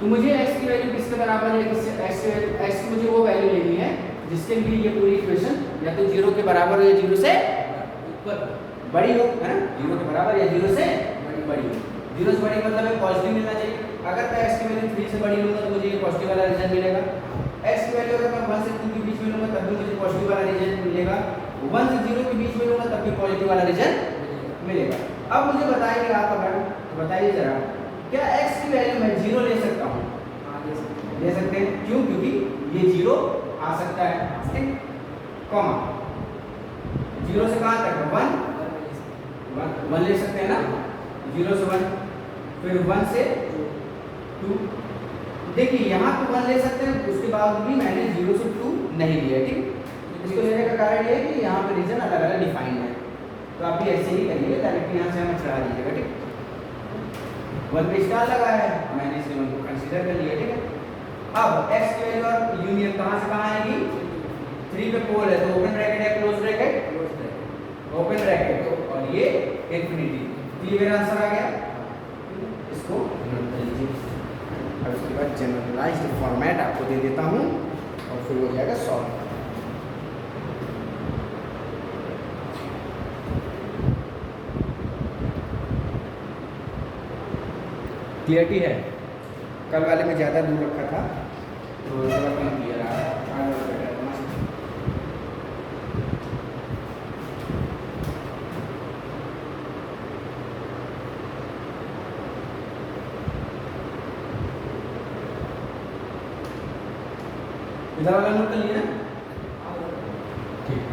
तो मुझे x की वैल्यू किसके बराबर है, x की मुझे वो वैल्यू लेनी है जिसके लिए ये पूरी इक्वेशन या तो 0 के बराबर हो या 0 से बड़ी हो, है ना, 0 के बराबर या 0 से बड़ी हो। 0 से बड़ी मतलब है पॉजिटिव मिलना चाहिए। अगर मैं x की वैल्यू 3 से बड़ी लूँगा तो मुझे ये पॉजिटिव वाला रीजन मिलेगा। x की वैल्यू अगर मैं 1 से 2 के बीच में लूँगा तब भी मुझे पॉजिटिव वाला रीजन मिलेगा। 1 से 0 के बीच में लूँगा तब भी पॉजिटिव वाला रीजन मिलेगा। अब मुझे बताइए आप, अगर तो बताइए जरा, क्या x की वैल्यू मैं 0 ले सकता हूँ, ले सकते हैं, क्यों, क्योंकि ये 0 आ सकता है। ठीक, कॉमा 0 से कहाँ तक, 1 ले सकते हैं ना, 0 से 1, फिर 1 से 2। देखिए यहाँ पे 1 ले सकते हैं, उसके बाद भी मैंने 0 से 2 नहीं लिया। ठीक, इसको लेने का कारण ये है कि यहाँ पे रीजन अलग अलग डिफाइंड है, तो आप भी ऐसे ही करिएगा, डायरेक्ट यहाँ से हमें चढ़ा दीजिएगा। ठीक, 1 पे स्टार लगा है, मैंने इसे 1 को कंसीडर कर लिया। ठीक है, अब x की वैल्यू और यूनियन कहाँ से कहाँ आएगी, 3 पे पोल है तो ओपन ब्रैकेट है, क्लोज ब्रैकेट, ओपन ब्रैकेट, और ये इंफिनिटी। तो ये मेरा आंसर आ गया, इसको नोट कर लीजिए। अब उसके बाद जनरलाइज्ड फॉर्मेट आपको दे देता हूँ और फिर हो जाएगा सॉल्व। क्लियरिटी है? कल वाले में ज़्यादा दूर रखा था तो थोड़ा कम क्लियर आ रहा है, आज और बेटर है, मस्त। इधर वाला नोट कर लिया ना? ठीक।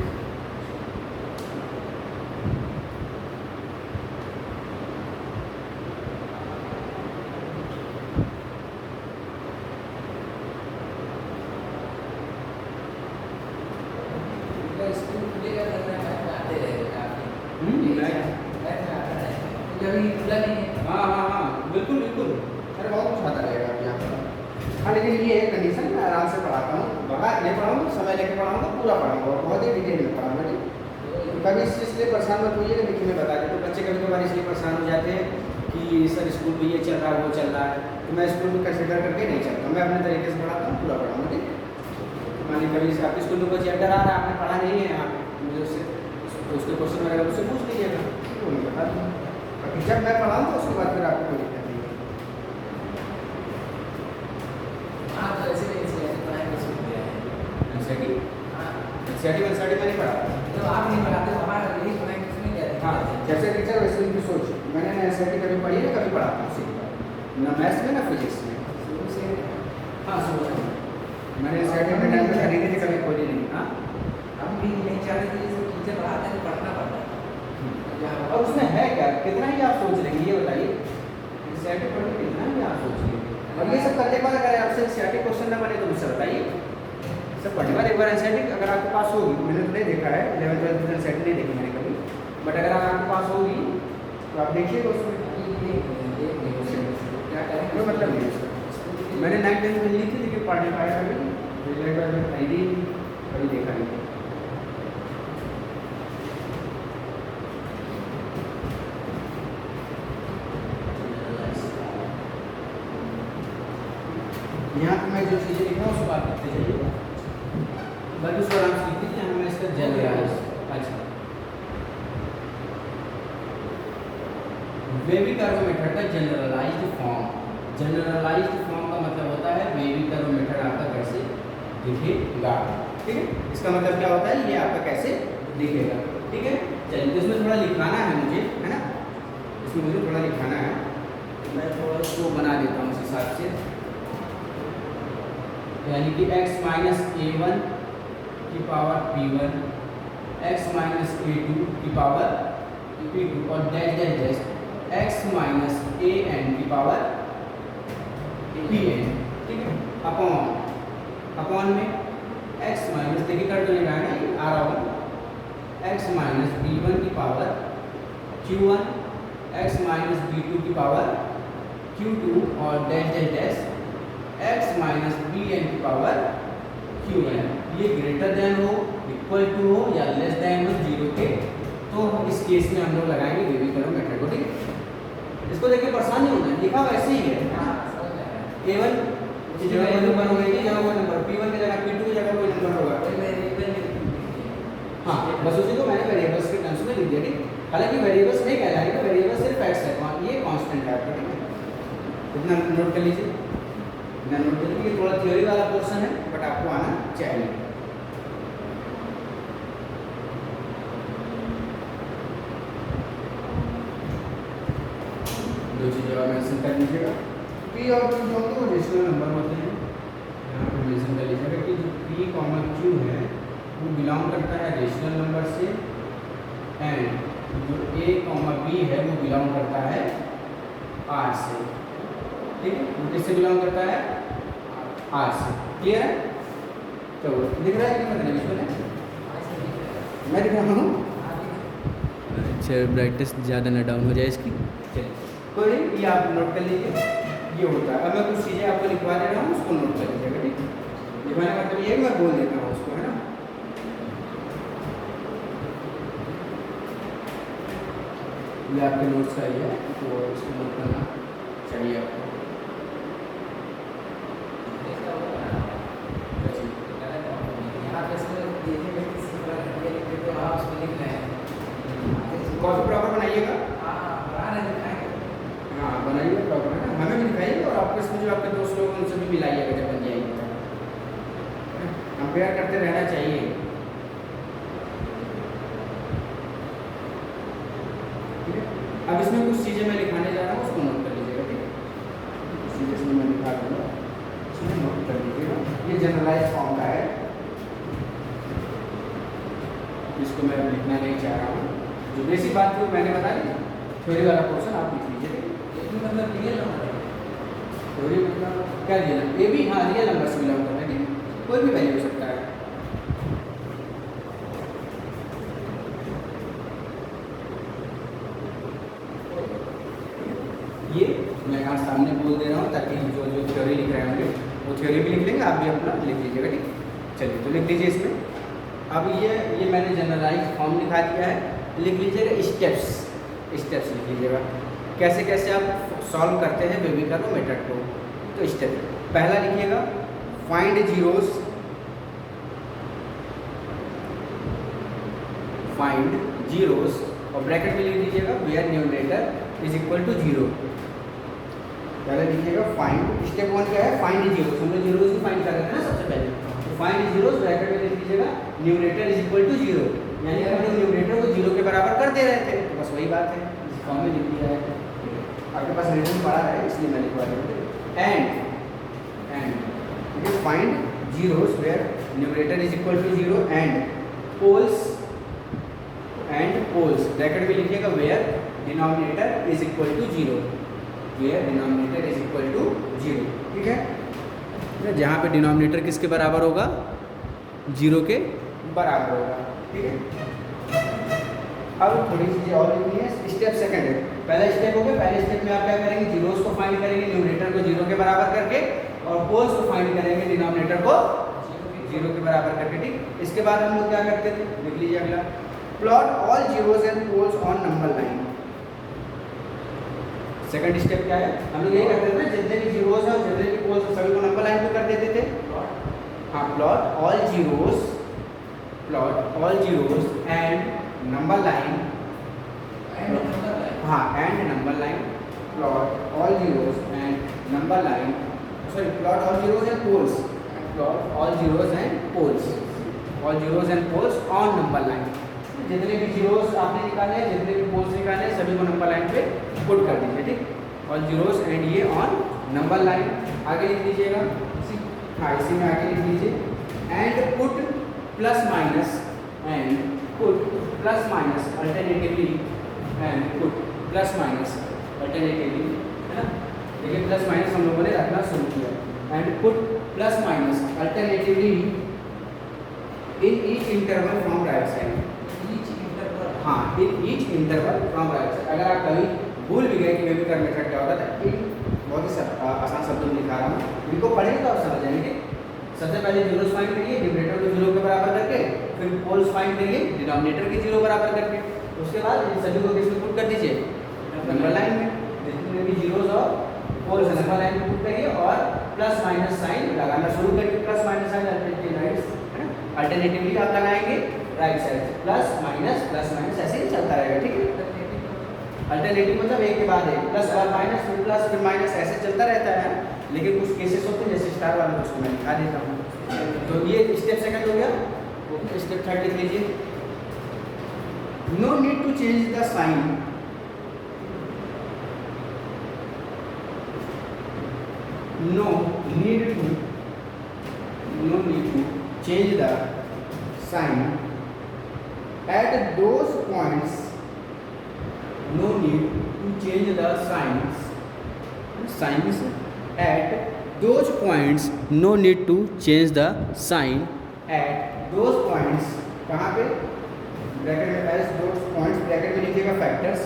स्कूल खुलेगा तो मैं आते रहेगा अभी खुला नहीं है। हाँ, बिल्कुल बिल्कुल। अरे बहुत कुछ आता रहेगा अभी यहाँ पर। हाँ, लेकिन ये है कंडीशन, मैं आराम से पढ़ाता हूँ, बाहर नहीं पढ़ाऊँगा, समय लेके पढ़ाऊँगा, पूरा पढ़ाऊँगा और बहुत ही डिटेल में पढ़ाऊँगा। ठीक, तो कभी इसलिए परेशान मत होइएगा, देखिए मैं बता देता हूँ, बच्चे कभी कभार इसलिए परेशान हो जाते हैं कि सर स्कूल में ये चल रहा है वो चल रहा है, तो मैं स्कूल में कंसिडर करके नहीं चलता, मैं अपने तरीके से पढ़ाता हूँ, पूरा पढ़ाऊँगा। ठीक, मान लीजिए कभी आपके स्कूल में कोई चैप्टर आ रहा है, आपने पढ़ा नहीं है, आप मुझे उससे उसके क्वेश्चन वगैरह मुझसे पूछ लीजिएगा, तो मैं बता दूँगा। बाकी जब मैं पढ़ाऊँ तो उसके बाद फिर आपको कोई दिक्कत नहीं है। हाँ तो ऐसे नहीं ऐसे पढ़ाई कर सकते हैं। एनसीईआरटी हाँ में नहीं पढ़ा। तो आप नहीं पढ़ाते, हमारा यही पढ़ाई किसमें क्या है? हाँ, जैसे टीचर वैसे उनकी सोच। मैंने ना एनसीईआरटी कभी पढ़ी है, कभी पढ़ाता हूँ, सीधी बात, ना मैथ्स में ना फिजिक्स में। शुरू से हाँ, शुरू से मैंने एनसीईआरटी अपने टाइम में खरीदी थी, कभी खोली नहीं। हाँ, हम भी नहीं चाहते थे जैसे टीचर पढ़ाते हैं तो पढ़ना पड़ता है। और उसमें है क्या, कितना ही आप सोच लेंगे ये बताइए, एनसीईआरटी पढ़ के कितना ही आप सोच लेंगे। और ये सब करने के बाद अगर आपसे एनसीईआरटी क्वेश्चन ना बने तो मुझसे बताइए। सब पढ़ने के बाद एक बार एनसीईआरटी अगर आपके पास होगी, मैंने तो नहीं देखा है, 11th 12th में एनसीईआरटी नहीं देखी मैंने कभी, बट अगर आपके पास होगी तो आप देखिएगा उसमें क्या करें, कोई मतलब नहीं है उसका। मैंने 9th 10th में ली थी लेकिन पढ़ नहीं पाया कभी, रिजल्ट में खरीदी कभी देखा नहीं। यहाँ पे मैं जो चीज़ें लिख रहा हूँ उसको आप लिखते जाइए, बाकी उसको आराम से लिख दीजिए। यहाँ मैं इसका जनरलाइज, अच्छा, वेवी कर्व मेथड का जनरलाइज्ड फॉर्म। जनरलाइज्ड फॉर्म का मतलब होता है वेवी कर्व मेथड आपका कैसे दिखेगा। ठीक है, इसका मतलब क्या होता है, ये आपका कैसे दिखेगा। ठीक है, चलिए तो इसमें थोड़ा लिखाना है मुझे, है ना, इसमें मुझे थोड़ा लिखाना है, मैं थोड़ा इसको बना देता हूँ उस हिसाब से। यानी कि x माइनस a1 की power p1, x minus a2 की पावर p2 और dash dash dash x minus an की पावर pn। ठीक है, अपॉन में x माइनस, देखिए कर तो लिखा है ना, ये आ रहा होगा, x माइनस b1 की power q1, x minus b2 की पावर q2 और dash dash dash x minus bn की पावर qn। ये ग्रेटर देन हो, इक्वल टू हो या लेस देन हो 0 के, तो इस केस में हम लोग लगाएंगे वेवी कर्व मेथड को। ठीक है, इसको देखिए परेशान नहीं होना, लिखा वैसे ही है। a1 की जगह कोई नंबर होगा, की जगह कोई नंबर, p1 की जगह p2 की जगह कोई नंबर होगा। हाँ, बस उसी को मैंने वेरिएबल्स के टर्म्स में लिख दिया। ठीक, हालांकि वेरिएबल्स नहीं कहलाएंगे, वेरिएबल सिर्फ x है, ये कांस्टेंट है आपका। ठीक है, इतना नोट कर लीजिए, इतना नोट कर लीजिए। थोड़ा थ्योरी वाला पोर्शन है बट आपको आना चाहिए। दो चीज़ें और मेंशन कर लीजिएगा, p और q जो होते हैं रेशनल नंबर होते हैं, यहाँ पे मेंशन कर लीजिएगा कि जो p कॉमा q है वो बिलोंग करता है रेशनल नंबर से, एंड जो a कॉमा b है वो बिलोंग करता है r से। ठीक है, वो किससे बिलोंग करता है, r से। क्लियर है? तो दिख रहा है कि मतलब इसमें मैं दिख रहा हूँ। अच्छा, ब्राइटनेस ज़्यादा ना डाउन हो जाए इसकी। चलिए कोई नहीं, ये आप नोट कर लीजिए, ये होता है। अब मैं कुछ चीज़ें आपको लिखवा दे रहा हूँ, उसको नोट कर लीजिएगा। ठीक, लिखवाने का मतलब ये मैं बोल देता हूँ उसको, है ना। ये आपके नोट्स का ही है, तो इसको नोट करना चाहिए आपको। कॉपी प्रॉपर बनाइएगा। हाँ बना रहे दिखाएंगे। हाँ बनाइए प्रॉपर, है ना, हमें भी दिखाइए और आपस में जो आपके दोस्त लोग हैं उनसे भी मिलाइएगा जब बन जाएगी। कंपेयर करते रहना चाहिए। ठीक है, अब इसमें कुछ चीज़ें मैं लिखाने जा रहा हूँ, उसको नोट कर लीजिएगा। ठीक है, कुछ चीज़ें इसमें मैं लिखा दूँगा, इसमें नोट कर लीजिएगा। ये जनरलाइज फॉर्म का है, इसको मैं लिखना नहीं चाह रहा हूँ। जो बेसिक बात थी वो मैंने बता दी, थ्योरी वाला पोर्शन आप लिख लीजिए। ये भी मतलब रियल नंबर है। थ्योरी मतलब क्या रियल, ये भी हाँ रियल नंबर से बिलोंग करता है। ठीक है, कोई भी वैल्यू हो सकता है। ये मैं यहाँ सामने बोल दे रहा हूँ ताकि जो जो थ्योरी लिख रहे होंगे वो थ्योरी भी लिख लेंगे, आप भी अपना लिख लीजिएगा। ठीक, चलिए तो लिख लीजिए इसमें। अब ये मैंने जनरलाइज फॉर्म लिखा दिया है, लिख लीजिएगा स्टेप्स। स्टेप्स लिख लीजिएगा, कैसे कैसे आप सॉल्व करते हैं बेबीकर मेथड को। तो स्टेप पहला लिखिएगा, फाइंड जीरोस, फाइंड जीरोस और ब्रैकेट में लिख दीजिएगा where numerator is equal to 0। पहले लिखिएगा फाइंड, स्टेप 1 क्या है, फाइंड जीरोस। हम लोग जीरोस ही फाइंड कर रहे थे ना सबसे पहले। तो फाइंड जीरोस ब्रैकेट में लिख दीजिएगा न्यूमरेटर इज इक्वल टू 0, यानी हम लोग न्यूमरेटर को 0 के बराबर कर दे रहे थे। तो बस वही बात है, इस फॉर्म में लिख दिया है। आपके पास रीजन पड़ा है इसलिए मैं लिखवा रहा हूँ। And find zeros where numerator is equal to 0 and poles bracket में लिखिएगा where denominator is equal to 0, where denominator is equal to 0। ठीक है, जहाँ पे डिनोमिनेटर किसके बराबर होगा, 0 के बराबर होगा। ठीक है, अब थोड़ी चीज़ें और लिखनी है। स्टेप सेकंड है, पहला स्टेप हो गया। पहले स्टेप में आप क्या करेंगे, जीरोस को फाइंड करेंगे न्यूमरेटर को 0 के बराबर करके, और पोल्स को फाइंड करेंगे डिनोमिनेटर को 0 के बराबर करके। ठीक, इसके बाद हम लोग क्या करते थे, लिख लीजिए अगला, plot all zeros and poles on number line. Second step क्या है, हम लोग यही करते थे ना, जितने भी जीरोस हैं और जितने भी पोल्स हैं सभी को नंबर लाइन पे कर देते थे। हाँ, plot all zeros and number line, हाँ and number line, plot all zeros and number line, sorry plot all zeros and poles, plot all zeros and poles, all zeros and poles on number line. जितने भी जीरोस आपने निकाले हैं, जितने भी पोल्स निकाले हैं, सभी को नंबर लाइन पे पुट कर दीजिए। ठीक, ऑल जीरोस एंड ये ऑन नंबर लाइन। आगे लिख दीजिएगा, हाँ इसी में आगे लिख लीजिए and put plus minus, and put plus minus alternatively, and put plus minus alternatively, है ना। देखिए प्लस माइनस हम लोगों ने रखना शुरू किया। And put plus minus alternatively in each interval from right side, हाँ in each interval from right side. अगर आप कभी भूल भी गए कि बेबीकर मेथड क्या होता था, बहुत ही आसान शब्दों में लिखा रहा हूँ, इनको पढ़ेंगे तो आप समझ जाएंगे। सबसे पहले जीरोस फाइंड करिए न्यूमरेटर को 0 के बराबर करके, फिर पोल्स फाइंड करिए डिनोमिनेटर के 0 बराबर करके, उसके बाद इन सभी को किसमें पुट कर दीजिए, नंबर लाइन में। जितने भी जीरोस और पोल्स नंबर लाइन में पुट करिए और प्लस माइनस साइन लगाना शुरू करिए। प्लस माइनस साइन अल्टरनेटिवली आप लगाएंगे राइट साइड से, प्लस माइनस ऐसे ही चलता रहेगा। ठीक है, अल्टरनेटिव मतलब एक के बाद एक, प्लस और माइनस फिर प्लस फिर माइनस ऐसे चलता रहता है। लेकिन कुछ केसेस होते हैं जैसे स्टार वाला, उसको मैं दिखा देता हूँ। तो ये स्टेप सेकंड हो गया। स्टेप थर्ड लिख लीजिए, no need to change the sign, no need to change the sign at those points, no need to change the signs at those points, no need to change the sign at those points। कहाँ पे, ब्रैकेट में एज those points, ब्रैकेट में लिखिएगा factors,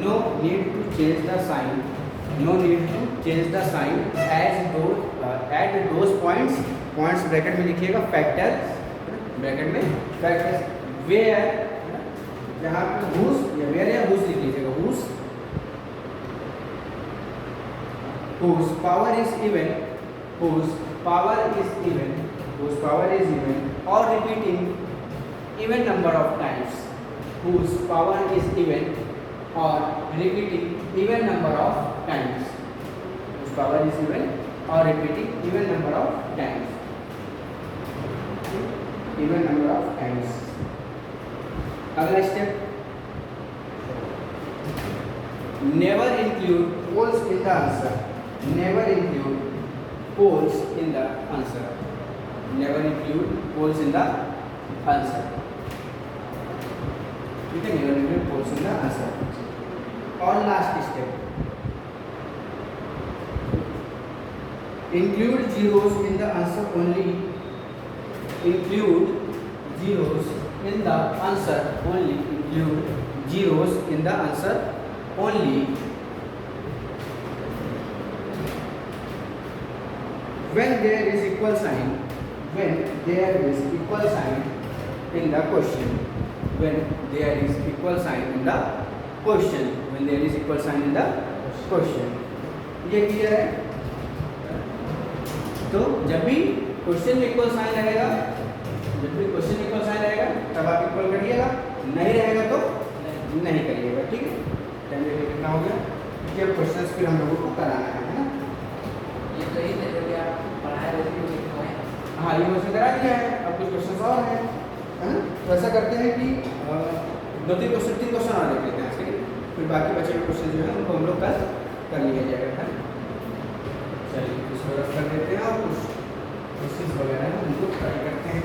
no need to change the sign, no need to change the sign as at those points, points bracket में लिखिएगा फैक्टर्स, ब्रैकेट में फैक्टर्स, where, जहाँ पे whose या where या whose लिख लीजिएगा, whose power is even, whose power is even or repeating even number of times, whose power is even or repeating even number of times, whose power is even or repeating even number of times, even number of times. अगला step, never include poles in the answer, never include poles in the answer, never include poles in the answer, ठीक है, never include poles in the answer. और last step, include zeros in the answer only, include zeros in the answer only, include zeros in the answer only when there is equal sign, when there is equal sign in the question, when there is equal sign in the question, when there is equal sign in the question. ये क्लियर है? तो जब भी क्वेश्चन में इक्वल साइन रहेगा, जब भी क्वेश्चन में इक्वल साइन रहेगा तब आप इक्वल करिएगा, नहीं रहेगा तो नहीं करिएगा, ठीक है? टाइम कितना हो गया? ये क्वेश्चंस फिर हम लोगों को कराना है ना? ये तो ही है जो कि आप पढ़ाए वैसे ही लिखवाएं। हाँ, ये वैसे करा दिया है, अब कुछ क्वेश्चंस और हैं, है ना? तो ऐसा करते हैं कि तीन क्वेश्चन और देख लेते हैं, ठीक है? फिर बाकी बचे हुए क्वेश्चन जो है उनको हम लोग कल कर लिया जाएगा, है ना? चलिए इसको रख कर देते हैं और कुछ क्वेश्चंस वगैरह हैं उनको ट्राई करते हैं।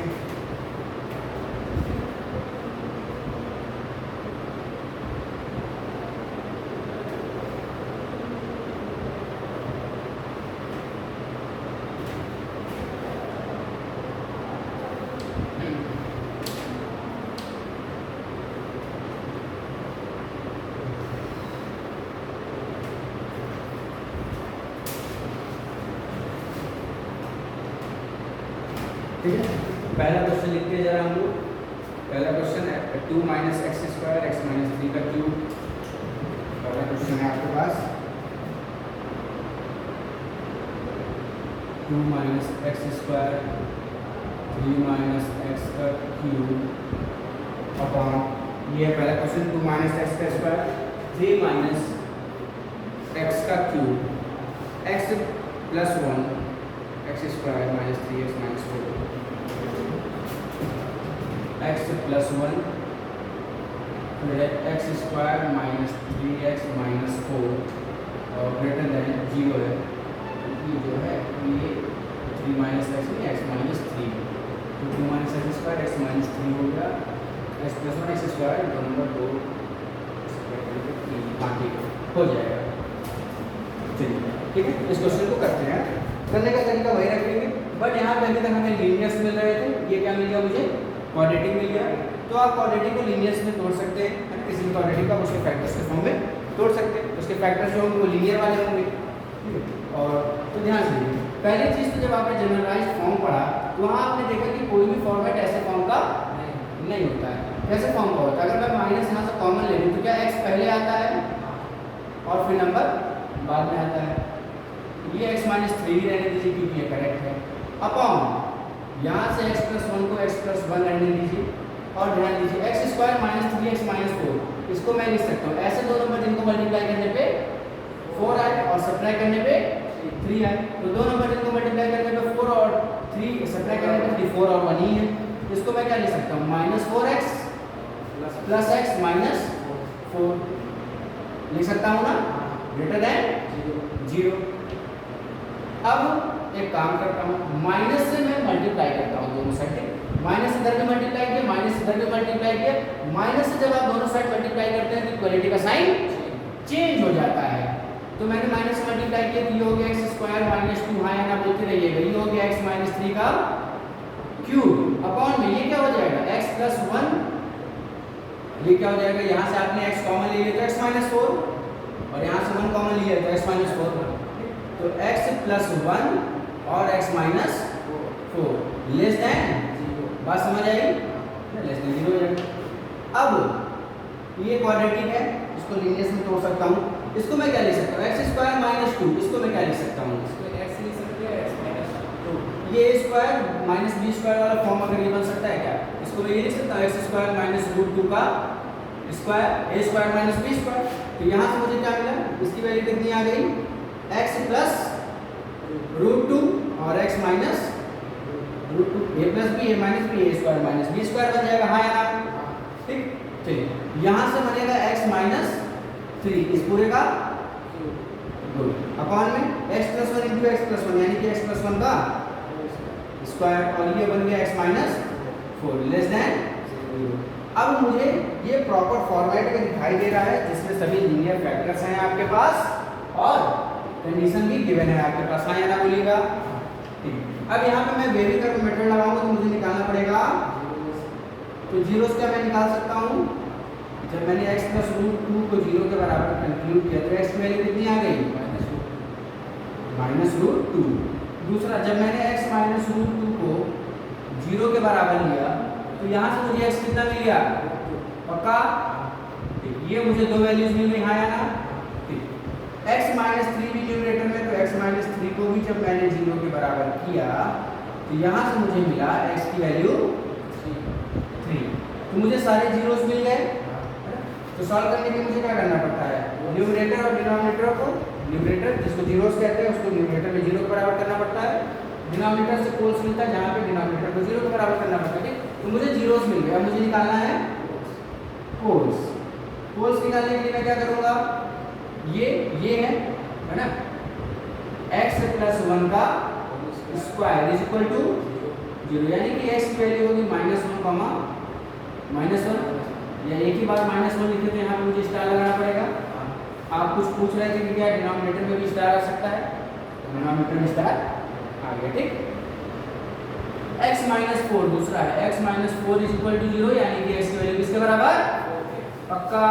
ठीक है, पहला क्वेश्चन लिखते हैं जरा हम लोग। पहला क्वेश्चन है 2 - x² x - 3 का क्यूब। पहला क्वेश्चन है आपके पास 2 - x² 3 - x का क्यूब अपॉन, ये पहला क्वेश्चन 2 - x² 3 - x का cube x + 1 x² - 3x - 4 x + 1 फिर x² - 3x - 4 और ग्रेटर देन 0 है, ये जो है ये 3 - x नहीं x - 3, तो 2 - x² x - 3 हो गया, x + 1 x² 2 नंबर 2 हो जाएगा। चलिए ठीक है, इस क्वेश्चन को करते हैं। करने का तरीका वही रखेंगे, बट यहाँ पे अभी तक हमें लीनियर्स मिल रहे थे, ये क्या मिल गया मुझे? क्वाड्रेटिक मिल गया। तो आप क्वाड्रेटिक को लीनियर्स में तोड़ सकते हैं, है ना? किसी भी क्वाड्रेटिक का उसके फैक्टर्स के फॉर्म में तोड़ सकते हैं, उसके फैक्टर्स जो होंगे वो लीनियर वाले होंगे। और तो ध्यान से देखिए, पहली चीज़ तो जब आपने जनरलाइज्ड फॉर्म पढ़ा तो वहाँ आपने देखा कि कोई भी फॉर्मेट ऐसे फॉर्म का नहीं होता है। कैसे फॉर्म का होता है? अगर मैं माइनस यहाँ से कॉमन ले लूँ तो क्या x पहले आता है और फिर नंबर बाद में आता है? ये x - 3 ही रहने दीजिए क्योंकि ये करेक्ट है, अपॉन यहाँ से x + 1 को x + 1 रहने दीजिए। और ध्यान दीजिए x² - 3x - 4, इसको मैं लिख सकता हूँ ऐसे दो नंबर जिनको मल्टीप्लाई करने पे 4 आए और सब्ट्रैक्ट करने पे 3 आए, तो दो नंबर जिनको मल्टीप्लाई करने पे 4 और 3 सब्ट्रैक्ट करने पे 3 4 और 1 ही है, इसको मैं क्या लिख सकता हूँ? -4x + x - 4 लिख सकता हूँ ना, ग्रेटर देन 0। अब एक काम करता हूँ, माइनस से मैं मल्टीप्लाई करता हूँ दोनों साइड, माइनस इधर भी मल्टीप्लाई किया, माइनस इधर भी मल्टीप्लाई किया। माइनस से जब आप दोनों साइड मल्टीप्लाई करते हैं तो इक्वलिटी का साइन चेंज हो जाता है। तो मैंने माइनस से मल्टीप्लाई किया तो ये हो गया x² - 2, हाँ या ना बोलते रहिएगा, ये हो गया x - 3 का क्यूब अपॉन में ये क्या हो जाएगा? x + 1, ये क्या हो जाएगा? यहाँ से आपने x कॉमन ले लिया तो x - 4 और यहाँ से 1 कॉमन लिया तो x - 4, तो x + 1 और x - 4 लेस देन 0। बात समझ आई? लेस देन 0 हो जाएगा। अब ये क्वाड्रेटिक है, इसको लीनियर्स में तोड़ सकता हूँ। इसको मैं क्या लिख सकता हूँ? x² - 2, इसको मैं क्या लिख सकता हूँ? इसको x लिख सकते हैं x - 2, ये a² - b² वाला फॉर्म अगर ये बन सकता है क्या? इसको मैं ये लिख सकता हूँ x² - √2 का स्क्वायर ए स्क्वायर माइनस बी स्क्वायर। तो यहाँ से मुझे क्या मिला, इसकी वैल्यू कितनी आ गई, एक्स प्लस रूट 2 और एक्स माइनस रूट 2, ए प्लस बी ए माइनस बी ए स्क्वायर माइनस बी स्क्वायर बन जाएगा, हाँ या ना, ठीक। चलिए यहाँ से बनेगा एक्स माइनस 3 इस पूरे का अपॉन में x plus 1 into x plus 1 यानी कि एक्स प्लस 1 का स्क्वायर, और ये बन गया एक्स माइनस 4 लेस देन 0। अब मुझे ये प्रॉपर फॉर्मेट में दिखाई दे रहा है जिसमें सभी लीनियर फैक्टर्स हैं आपके पास और कंडीशन भी गिवन है आपके पास, हाँ या ना बोलिएगा, ठीक। अब यहाँ पे मैं वेरी कर्व मेथड लगाऊंगा तो मुझे निकालना पड़ेगा, तो जीरोस का मैं निकाल सकता हूँ। जब मैंने x प्लस रूट 2 को 0 के बराबर कंक्लूड किया तो x की वैल्यू कितनी आ गई, माइनस रूट 2। दूसरा, जब मैंने x माइनस रूट 2 को 0 के बराबर लिया तो यहाँ से मुझे x कितना मिल गया, पक्का, ये मुझे दो वैल्यूज मिल गई, हाँ या ना, ठीक। x माइनस 3 भी न्यूमरेटर में, तो x माइनस 3 को भी जब मैंने 0 के बराबर किया तो यहाँ से मुझे मिला x की वैल्यू 3। तो मुझे सारे जीरोस मिल गए। तो सॉल्व करने के लिए मुझे क्या करना पड़ता है, न्यूमरेटर और डिनोमिनेटर को, न्यूमरेटर जिसको जीरोस कहते हैं उसको न्यूमरेटर में 0 के बराबर करना पड़ता है, डिनोमिनेटर से पोल्स मिलता है जहाँ पे डिनोमिनेटर को 0 के बराबर करना पड़ता है, ठीक। तो मुझे जीरोस मिल गया, मुझे निकालना है पोल्स। पोल्स निकालने के लिए मैं क्या करूँगा, ये है ना, x प्लस 1 का स्क्वायर इज इक्वल टू 0, यानी कि x की वैल्यू होगी -1, या एक ही बार -1 लिखे तो यहाँ पे मुझे स्टार लगाना पड़ेगा। आप कुछ पूछ रहे थे कि क्या डिनोमिनेटर में भी स्टार आ सकता है, डिनोमिनेटर में स्टार आ गया, ठीक। x माइनस 4 दूसरा है, x minus 4 is equal to 0, यानी कि x की वैल्यू किसके बराबर, पक्का,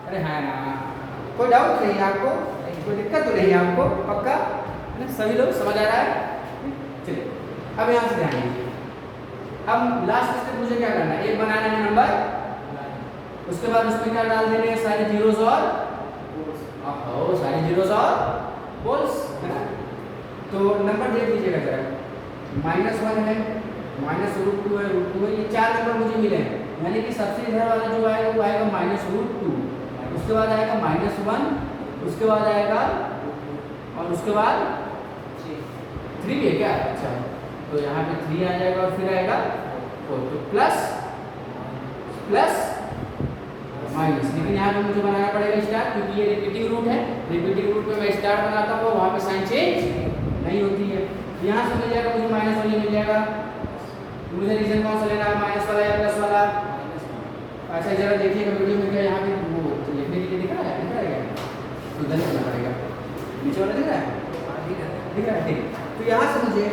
अरे हाँ ना, कोई डाउट नहीं है आपको, कोई दिक्कत तो नहीं है आपको, पक्का, सभी लोग समझ आ रहा है। चलिए अब यहाँ से ध्यान दीजिए, अब लास्ट स्टेप मुझे क्या करना है, एक बनाना है नंबर, उसके बाद उसमें क्या डाल देने हैं, सारे जीरोस और सारे जीरोस और पोल्स, है ना। तो नंबर देख लीजिएगा जरा, -1 है, -√2 है, √2 है, ये 4 नंबर मुझे मिले हैं, यानी कि सबसे इधर वाला जो आएगा वो आएगा -√2, उसके बाद आएगा -1, उसके बाद आएगा और उसके बाद 3 है क्या, अच्छा, तो यहाँ पे 3 आ जाएगा और फिर आएगा 4, तो प्लस प्लस माइनस, लेकिन यहाँ पे मुझे बनाना पड़ेगा स्टार, क्योंकि ये रिपीटिंग रूट है, रिपीटिंग रूट में मैं स्टार बनाता हूँ वहाँ पे साइन चेंज नहीं होती है। यहाँ से मिल जाएगा मुझे माइनस वाली मिल जाएगा, मुझे रीजन कौन सा लेना है, माइनस वाला या प्लस वाला, अच्छा जरा देखिएगा वीडियो में क्या यहाँ पे वो लिखने के लिए दिख रहा है क्या, तो उधर करना पड़ेगा, नीचे वाला दिख रहा है, दिख रहा है, ठीक। तो यहाँ से मुझे,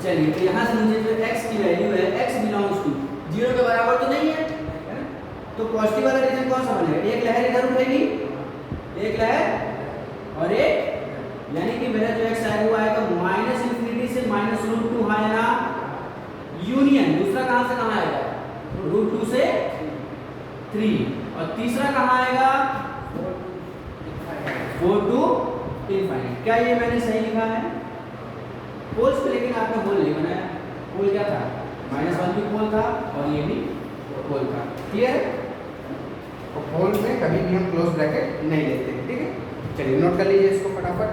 चलिए तो यहाँ से मुझे जो x की वैल्यू है, x बिलोंग्स टू 0 के बराबर तो नहीं है, तो पॉजिटिव वाला रीजन कौन सा बनेगा, एक लहर इधर उठेगी, एक लहर और एक, यानी कि मेरा जो x आएगा वो आएगा -∞ से -√2, हाँ या ना, यूनियन, दूसरा कहाँ से कहाँ आएगा, √2 से 3, और तीसरा कहाँ आएगा 4 to ∞। क्या ये मैंने सही लिखा है, पोल्स पे, लेकिन आपने होल नहीं बनाया, पोल क्या था, -1 भी पोल था और ये भी पोल था, क्लियर है। और होल में कभी भी हम क्लोज ब्रैकेट नहीं लेते, ठीक है। चलिए नोट कर लीजिए इसको फटाफट,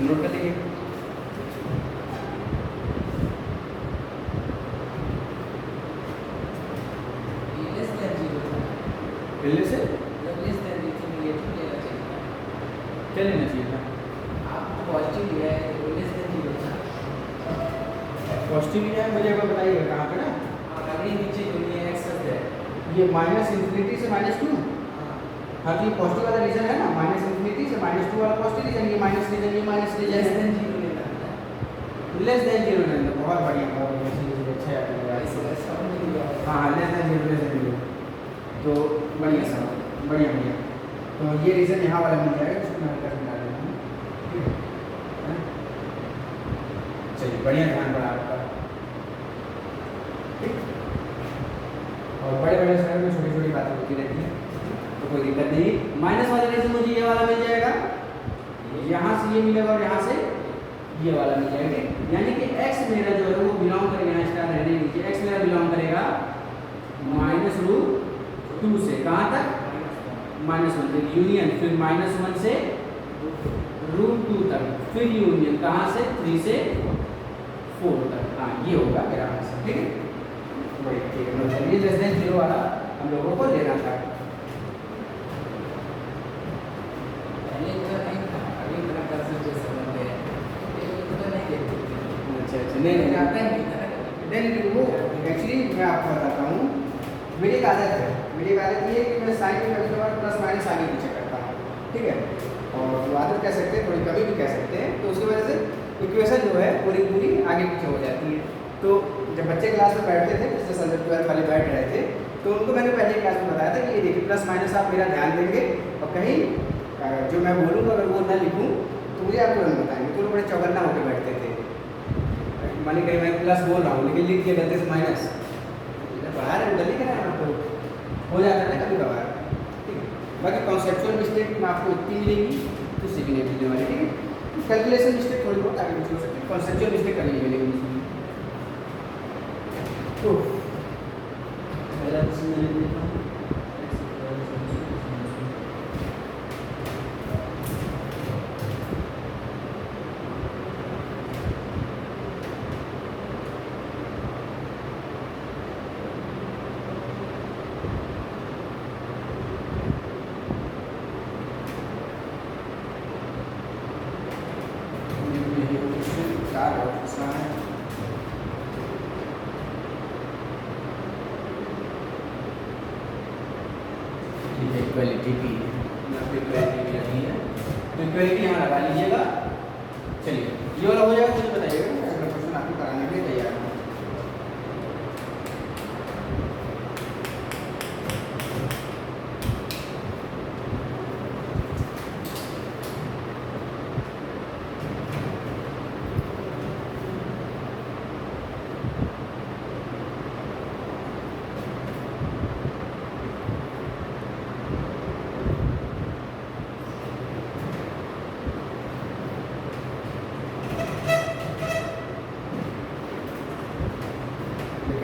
नोट कर लीजिए। पहले से क्या लेना चाहिए था, आप पॉजिटिव लिया है, पॉजिटिव लिया है, मुझे एक बार बताइएगा कहाँ पे ना, आगे नीचे जो ये x है, ये -∞ से -2, हाँ जी पॉजिटिव वाला रीजन है ना, -∞ से -2 वाला पॉजिटिव रीजन, ये माइनस रीजन, ये माइनस रीजन, लेस देन 0 लेना है, लेस देन 0 लेना, बहुत बढ़िया, बहुत बढ़िया, अच्छा है, हाँ लेस देन 0, तो बढ़िया बढ़िया बढ़िया, तो ये रीजन यहाँ वाला मिल जाएगा, इसको मैं कर डाल देता हूँ, ठीक है। चलिए बढ़िया, ध्यान पड़ा आपका, ठीक। और बड़े बड़े शहर में छोटी छोटी बातें होती रहती हैं, तो कोई दिक्कत नहीं। माइनस वाला रीजन मुझे ये वाला मिल जाएगा, यहाँ से ये मिलेगा और यहाँ से ये वाला मिल जाएगा, यानी कि x मेरा जो है वो बिलोंग करेगा, यहाँ स्टार रहने दीजिए, x मेरा बिलोंग करेगा -√2 से कहाँ तक -1 तक यूनियन, फिर -1 से √2 तक, फिर यूनियन कहाँ से 3 से 4 तक। हाँ ये होगा मेरा आंसर, ठीक है। वही ठीक है, मतलब ये लेस देन 0 वाला हम लोगों को लेना था। पहले तो नहीं था, अभी इतना कंसेप्ट समझ गए, ये तो नहीं देखते। अच्छा नहीं आता ही नहीं था। नहीं वो एक्चुअली मैं आपको बताता हूँ, मेरी एक आदत है, मेरी एक आदत ये है कि मैं साइन में कभी कभार प्लस माइनस आगे पीछे करता हूँ, ठीक है। और वो आदत कह सकते हैं, थोड़ी कभी भी कह सकते हैं, तो उसकी वजह से इक्वेशन जो है पूरी पूरी आगे पीछे हो जाती है। तो जब बच्चे क्लास में बैठते थे, जैसे संदर्भ 12 वाले बैठ रहे थे, तो उनको मैंने पहले क्लास में बताया था कि ये देखिए प्लस माइनस आप मेरा ध्यान देंगे और कहीं जो मैं बोलूँगा अगर वो ना लिखूँ तो मुझे आप तुरंत बताएंगे। तो बड़े चौकन्ना होकर बैठते थे, मानी कहीं मैं प्लस बोल रहा हूँ लेकिन लिख दिया गलती से माइनस, पढ़ा रहे गलती करा है आपको, हो जाता है ना कभी कभार, ठीक है। बाकी कॉन्सेप्चुअल मिस्टेक में आपको इतनी मिलेगी तो सीखने मिलने वाली, ठीक है। कैलकुलेशन मिस्टेक थोड़ी बहुत आगे पीछे हो सकती है, कॉन्सेप्चुअल मिस्टेक कभी नहीं मिलेगी इसमें। तो पहला क्वेश्चन मैंने देखा इक्वलिटी की, यहाँ पे इक्वलिटी भी लगी है, तो इक्वलिटी यहाँ लगा लीजिएगा। चलिए ये वाला हो जाएगा, मुझे बताइएगा, अगला क्वेश्चन आपको कराने के लिए तैयार हूँ।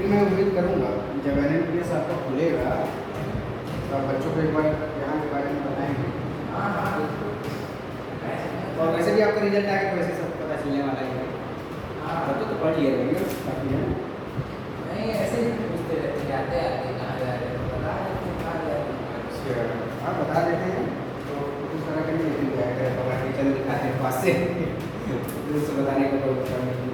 मैं उम्मीद करूँगा जब NMPS आपका खुलेगा तो आप बच्चों को एक बार यहाँ के बारे में बताएंगे। हाँ हाँ और वैसे भी आपका रिजल्ट आएगा तो वैसे सब पता चलने वाला है। हाँ तो पढ़ लिया रहेंगे बाकी है नहीं, ऐसे ही पूछते रहते आते आते कहाँ जा रहे हो, बता देते कहाँ जा रहे हो। अच्छा आप बता देते हैं तो कुछ तरह का नहीं लिख जाएगा, बाबा टीचर दिखाते हैं पास से उससे बताने का कोई मतलब नहीं।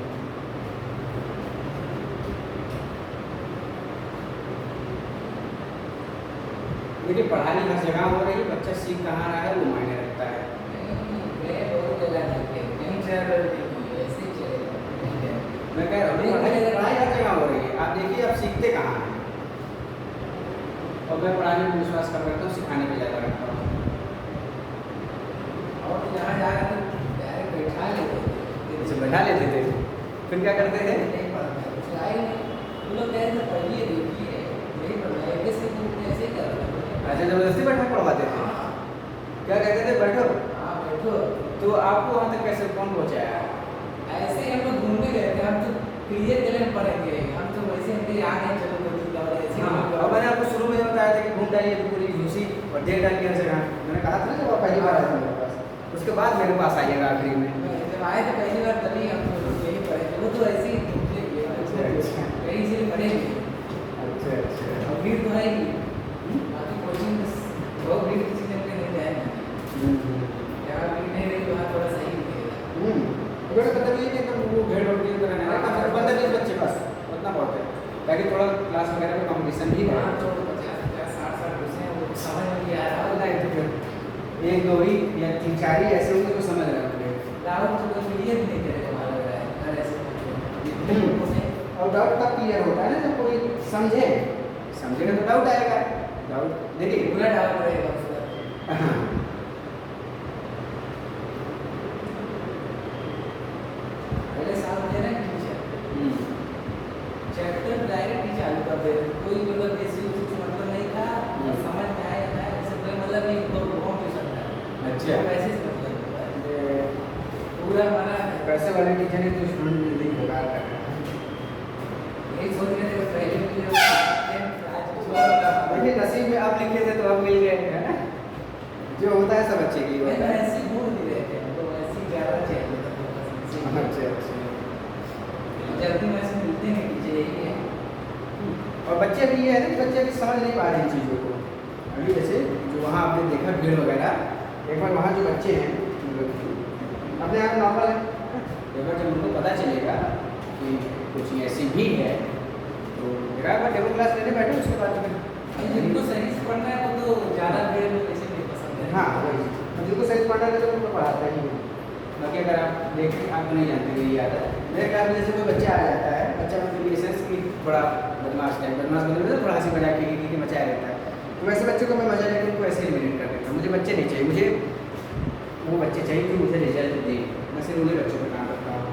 देखिए पढ़ाई हर जगह हो रही है, बच्चा सीख कहाँ रहा है वो मायने रखता है। मैं बहुत जगह देखे, कहीं जगह देखी, ऐसे ही चलेगा। मैं कह रहा हूँ पढ़ाई हर जगह हो रही है, आप देखिए आप सीखते कहाँ हैं। और मैं पढ़ाने में विश्वास कर रखता हूँ, सिखाने में ज़्यादा रखता हूँ। और जहाँ जा रहे थे डायरेक्ट बैठा लेते थे, जैसे बैठा लेते थे फिर क्या करते थे, नहीं पढ़ना है, सिलाई नहीं, वो लोग कह रहे थे पढ़िए देखिए नहीं पढ़ना है, कैसे कैसे कर रहे हैं। ऐसे जबरदस्ती बैठा पढ़वाते थे। क्या कहते थे बैठो, हाँ बैठो। तो आपको वहाँ तक कैसे कौन पहुँचाया? ऐसे ही हम लोग घूमने गए थे, हम तो क्लियर कलर पढ़ेंगे, हम तो वैसे हम आ गए चलो ऐसे। हाँ और मैंने आपको शुरू में बताया था कि घूम डालिए तो पूरी झूसी और देख डालिए हर जगह। मैंने कहा था ना जब आप पहली बार आए थे मेरे पास, उसके बाद मेरे पास आइएगा आखिरी में। जब आए थे पहली बार तभी हम तो यही पढ़े थे, वो तो ऐसे ही घूमने गए कहीं से पढ़ेंगे। अच्छा अच्छा और भीड़ तो है ही, बाकी कोचिंग बहुत भीड़ किसी जगह नहीं जाएगी, जहाँ भीड़ नहीं रही वहाँ थोड़ा सही मिलेगा। अगर मतलब ये कि वो भेड़ और की तरह नहीं रहता, 15-20 बच्चे बस उतना बहुत है, ताकि थोड़ा क्लास वगैरह में कंपटीशन भी हाँ रहे। तो 50-60 घुसे हैं, वो समझ में नहीं आ रहा। नहीं तो फिर 1-2 ही या 3-4 ही ऐसे होंगे तो समझ रहे होंगे। डाउट तो कोई क्लियर नहीं करेगा, हमारा लग रहा है अगर ऐसे पूछे। और डाउट तब क्लियर होता है ना जब कोई समझेगा तो डाउट आएगा। डाउट देखिए पूरा डाउट रहेगा उसका। हाँ पहले साल दे रहे हैं टीचर, चैप्टर डायरेक्ट ही चालू कर दे रहे, कोई मतलब बेसिक कुछ मतलब नहीं था, समझ में आया ना ऐसे कोई मतलब नहीं, तो कॉम्पिटिशन था। अच्छा वैसे ही मतलब पूरा हमारा पैसे वाले टीचर ने तो स्टूडेंट नहीं बेकार कर रहा है। यही सोच रहे थे पहले के लिए आज अब लिखे थे तो अब मिल गए, है ना? जो होता है सब बच्चे के लिए मैं होता तो है। ऐसे ही बोल नहीं रहे थे, तो ऐसे ही 11 चाहिए था तो बस ऐसे ही। अच्छा अच्छा। जल्दी में ऐसे मिलते नहीं टीचर, यही है। और बच्चे अभी ये है ना कि बच्चे अभी समझ नहीं पा रहे इन चीज़ों को। अभी जैसे जो वहाँ आपने देखा भीड़ वगैरह, एक बार वहाँ जो बच्चे हैं अपने आप नॉर्मल है, एक बार जब उनको पता चलेगा कि कुछ ऐसी भी है तो मेरा बार डेमो क्लास लेने बैठे उसके बाद और जिनको सही से पढ़ना है वो तो ज़्यादा देर में वैसे नहीं पसंद है। हाँ वही, अब जिनको सही पढ़ना है तो उनको पढ़ाता ही है। बाकी अगर आप देखें, आप नहीं जानते ये याद है मेरे क्लास में जैसे कोई बच्चा आ जाता है, बच्चा मतलब ये सेंस की बड़ा बदमाश टाइप, बदमाश मतलब थोड़ा हंसी मजाक की मचाया रहता है, तो वैसे बच्चों को मैं मजा लेकर उनको ऐसे एलिमिनेट कर देता हूँ। मुझे बच्चे नहीं चाहिए, मुझे वो बच्चे चाहिए जो मुझे रिजल्ट दे। मैं सिर्फ उन्हीं बच्चों पर काम करता हूँ।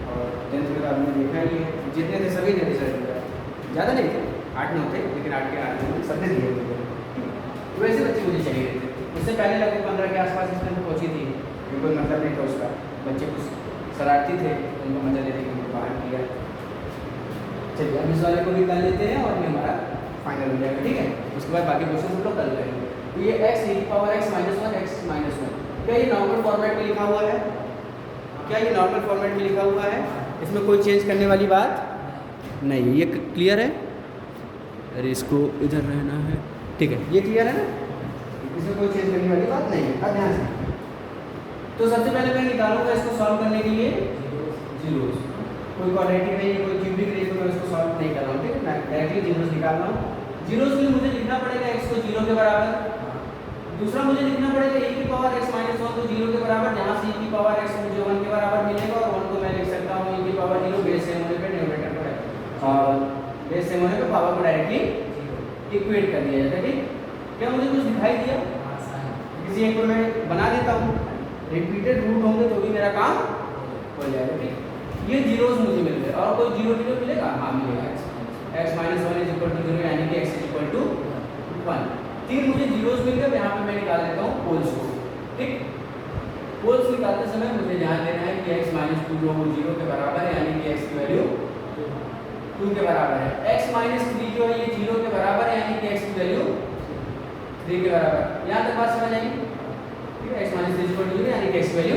और 10th में तो आपने देखा ही है, जितने थे सभी ने रिजल्ट दिया, ज़्यादा नहीं थे, 8-9 थे, लेकिन 8 के 8 सबने दिए मुझे। तो वैसे बच्चे मुझे चाहिए थे। उससे पहले लगभग 15 के आसपास इसमें पहुँची थी, कोई मतलब नहीं था उसका, बच्चे कुछ शरारती थे, उनको मजा लेने के लिए बाहर किया। चलिए अब इस वाले को भी कर लेते हैं और ये हमारा फाइनल हो जाएगा, ठीक है? उसके बाद बाकी क्वेश्चन हम लोग कर लेंगे। तो ये x e power x minus 1 x minus 1, क्या ये नॉर्मल फॉर्मेट में लिखा हुआ है? क्या ये नॉर्मल फॉर्मेट में लिखा हुआ है? इसमें कोई चेंज करने वाली बात नहीं, ये क्लियर है? अरे इसको इधर रहना है, ठीक है, ये क्लियर है ना? इसमें कोई चेंज करने वाली बात नहीं है। अब ध्यान से, तो सबसे पहले मैं निकालूंगा इसको सॉल्व करने के लिए जीरोस। कोई क्वाड्रेटिक नहीं है, कोई क्यूबिक नहीं है, तो मैं इसको सॉल्व नहीं कर रहा हूँ, ठीक है? मैं डायरेक्टली जीरोस निकाल रहा हूँ। जीरोस के लिए मुझे लिखना पड़ेगा x को 0 के बराबर, दूसरा मुझे लिखना पड़ेगा e की पावर x माइनस 1 को 0 के बराबर, जहाँ से e की पावर x मुझे 1 के बराबर मिलेगा और 1 को मैं लिख सकता हूँ e की पावर 0 बेस सेम होने पे न्यूमरेटर पर है और बेस सेम होने पे पावर को डायरेक्टली इक्वेट कर दिया जाता है, ठीक? क्या मुझे कुछ दिखाई दिया? किसी एक को मैं बना देता हूँ, रिपीटेड रूट होंगे तो भी मेरा काम हो जाएगा, ठीक? ये जीरोस मुझे मिल गए और कोई जीरो जीरो मिलेगा? हाँ मिलेगा, x minus 1 is equal to 0 यानी कि x इज इक्वल टू 1। 3 मुझे जीरोस मिल गए, यहाँ पे मैं निकाल लेता हूँ पोल्स को, ठीक? पोल्स निकालते समय मुझे ध्यान देना है कि x माइनस 2 जो वो 0 के बराबर है, यानी कि x की वैल्यू 2 के बराबर है। x माइनस 3 जो है ये 0 के बराबर है, यानी कि x की वैल्यू 3 के बराबर। यहाँ तक बात समझ आएगी, ठीक है? x minus 3 is equal to 0 यानी कि x की वैल्यू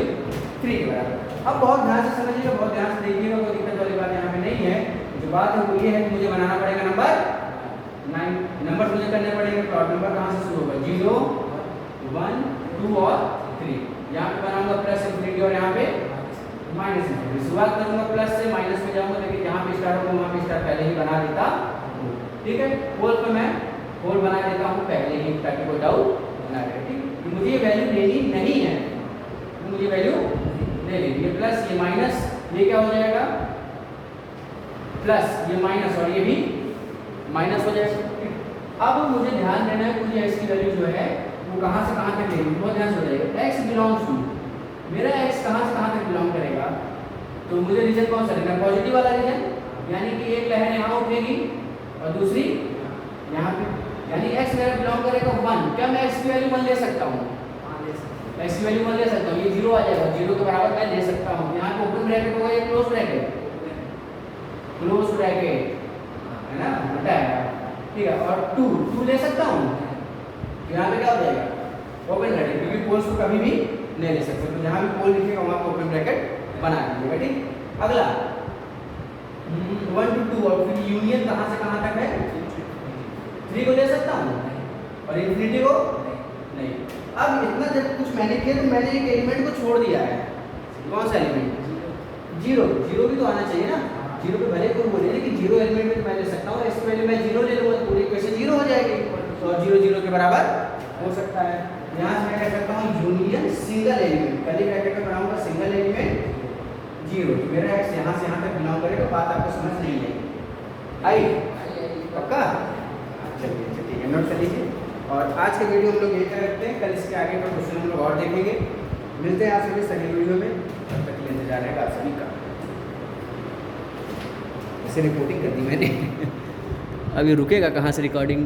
3 के बराबर। अब बहुत ध्यान से समझिएगा, बहुत ध्यान से देखिएगा, कोई दिक्कत वाली बात यहाँ पे नहीं है। जो बात है वो ये है कि मुझे बनाना पड़ेगा नंबर 9। नंबर मुझे करने पड़ेंगे, प्लॉट नंबर कहाँ से शुरू होगा? 0 1 2 और 3। यहाँ पे बनाऊंगा प्लस इंफिनिटी और यहाँ पे माइनस इंफिनिटी। शुरुआत करूंगा प्लस से, माइनस में जाऊंगा, लेकिन जहाँ पे स्टार्ट होगा वहाँ पे स्टार पहले ही बना देता हूँ, ठीक है? होल पे मैं होल बना देता हूँ पहले ही, ताकि कोई डाउट ना रहे, ठीक? मुझे ये वैल्यू लेनी नहीं है, मुझे वैल्यू ले लेनी है। प्लस ये माइनस, ये क्या हो जाएगा? प्लस ये माइनस और ये भी माइनस हो जाएगा। अब मुझे ध्यान देना है, मुझे x की वैल्यू जो है वो कहाँ से कहाँ तक लेनी है, बहुत ध्यान से हो जाएगा। x बिलोंग्स टू, मेरा x कहाँ से कहाँ तक बिलोंग करेगा? तो मुझे रीजन कौन सा लेना? पॉजिटिव वाला रीजन, यानी कि एक लहर यहाँ उठेगी और दूसरी यहाँ पे, यानी x मेरा बिलोंग करेगा 1। क्या मैं x की वैल्यू 1 ले सकता हूँ? x की वैल्यू 1 ले सकता हूँ, ये 0 आ जाएगा, 0 के बराबर मैं ले सकता हूँ। यहाँ पे ओपन ब्रैकेट होगा, ये क्लोज ब्रैकेट, क्लोज ब्रैकेट है ना, बताया, ठीक है? और 2 ले सकता हूँ, यहाँ पे क्या हो जाएगा? ओपन ब्रैकेट, क्योंकि पोल्स को कभी भी नहीं ले सकते, तो जहाँ भी पोल लिखेगा वहाँ पे ओपन ब्रैकेट बना दीजिएगा, ठीक? अगला 1 to 2 और फिर यूनियन कहाँ से कहाँ तक है? 3 को ले सकता हूँ और इन्फिनिटी को नहीं। अब इतना जब कुछ मैंने किया तो मैंने एक एलिमेंट को छोड़ दिया है। कौन सा एलिमेंट? 0। 0 भी तो आना चाहिए ना, 0 पे भले कोई बोले, लेकिन 0 एलिमेंट में तो मैं ले सकता हूँ। इसकी वैल्यू मैं 0 ले लूँगा तो पूरी इक्वेशन 0 हो जाएगी, तो 0 0 के बराबर हो सकता है। यहाँ से मैं क्या करता हूँ? Union single element, curly bracket में बनाऊंगा सिंगल एलिमेंट 0, तो मेरा x यहाँ से यहाँ तक बिलोंग करेगा। बात आपको समझ नहीं आई? पक्का? चलिए ठीक है, नोट कर लीजिए। और आज के वीडियो हम लोग यही कर रखते हैं, कल इसके आगे का क्वेश्चन हम लोग और देखेंगे। मिलते हैं आप सभी अगली वीडियो में, तब तक के लिए इंतजार रहेगा आप सभी का। ऐसे रिपोर्टिंग कर दी मैंने अभी रुकेगा कहाँ से रिकॉर्डिंग?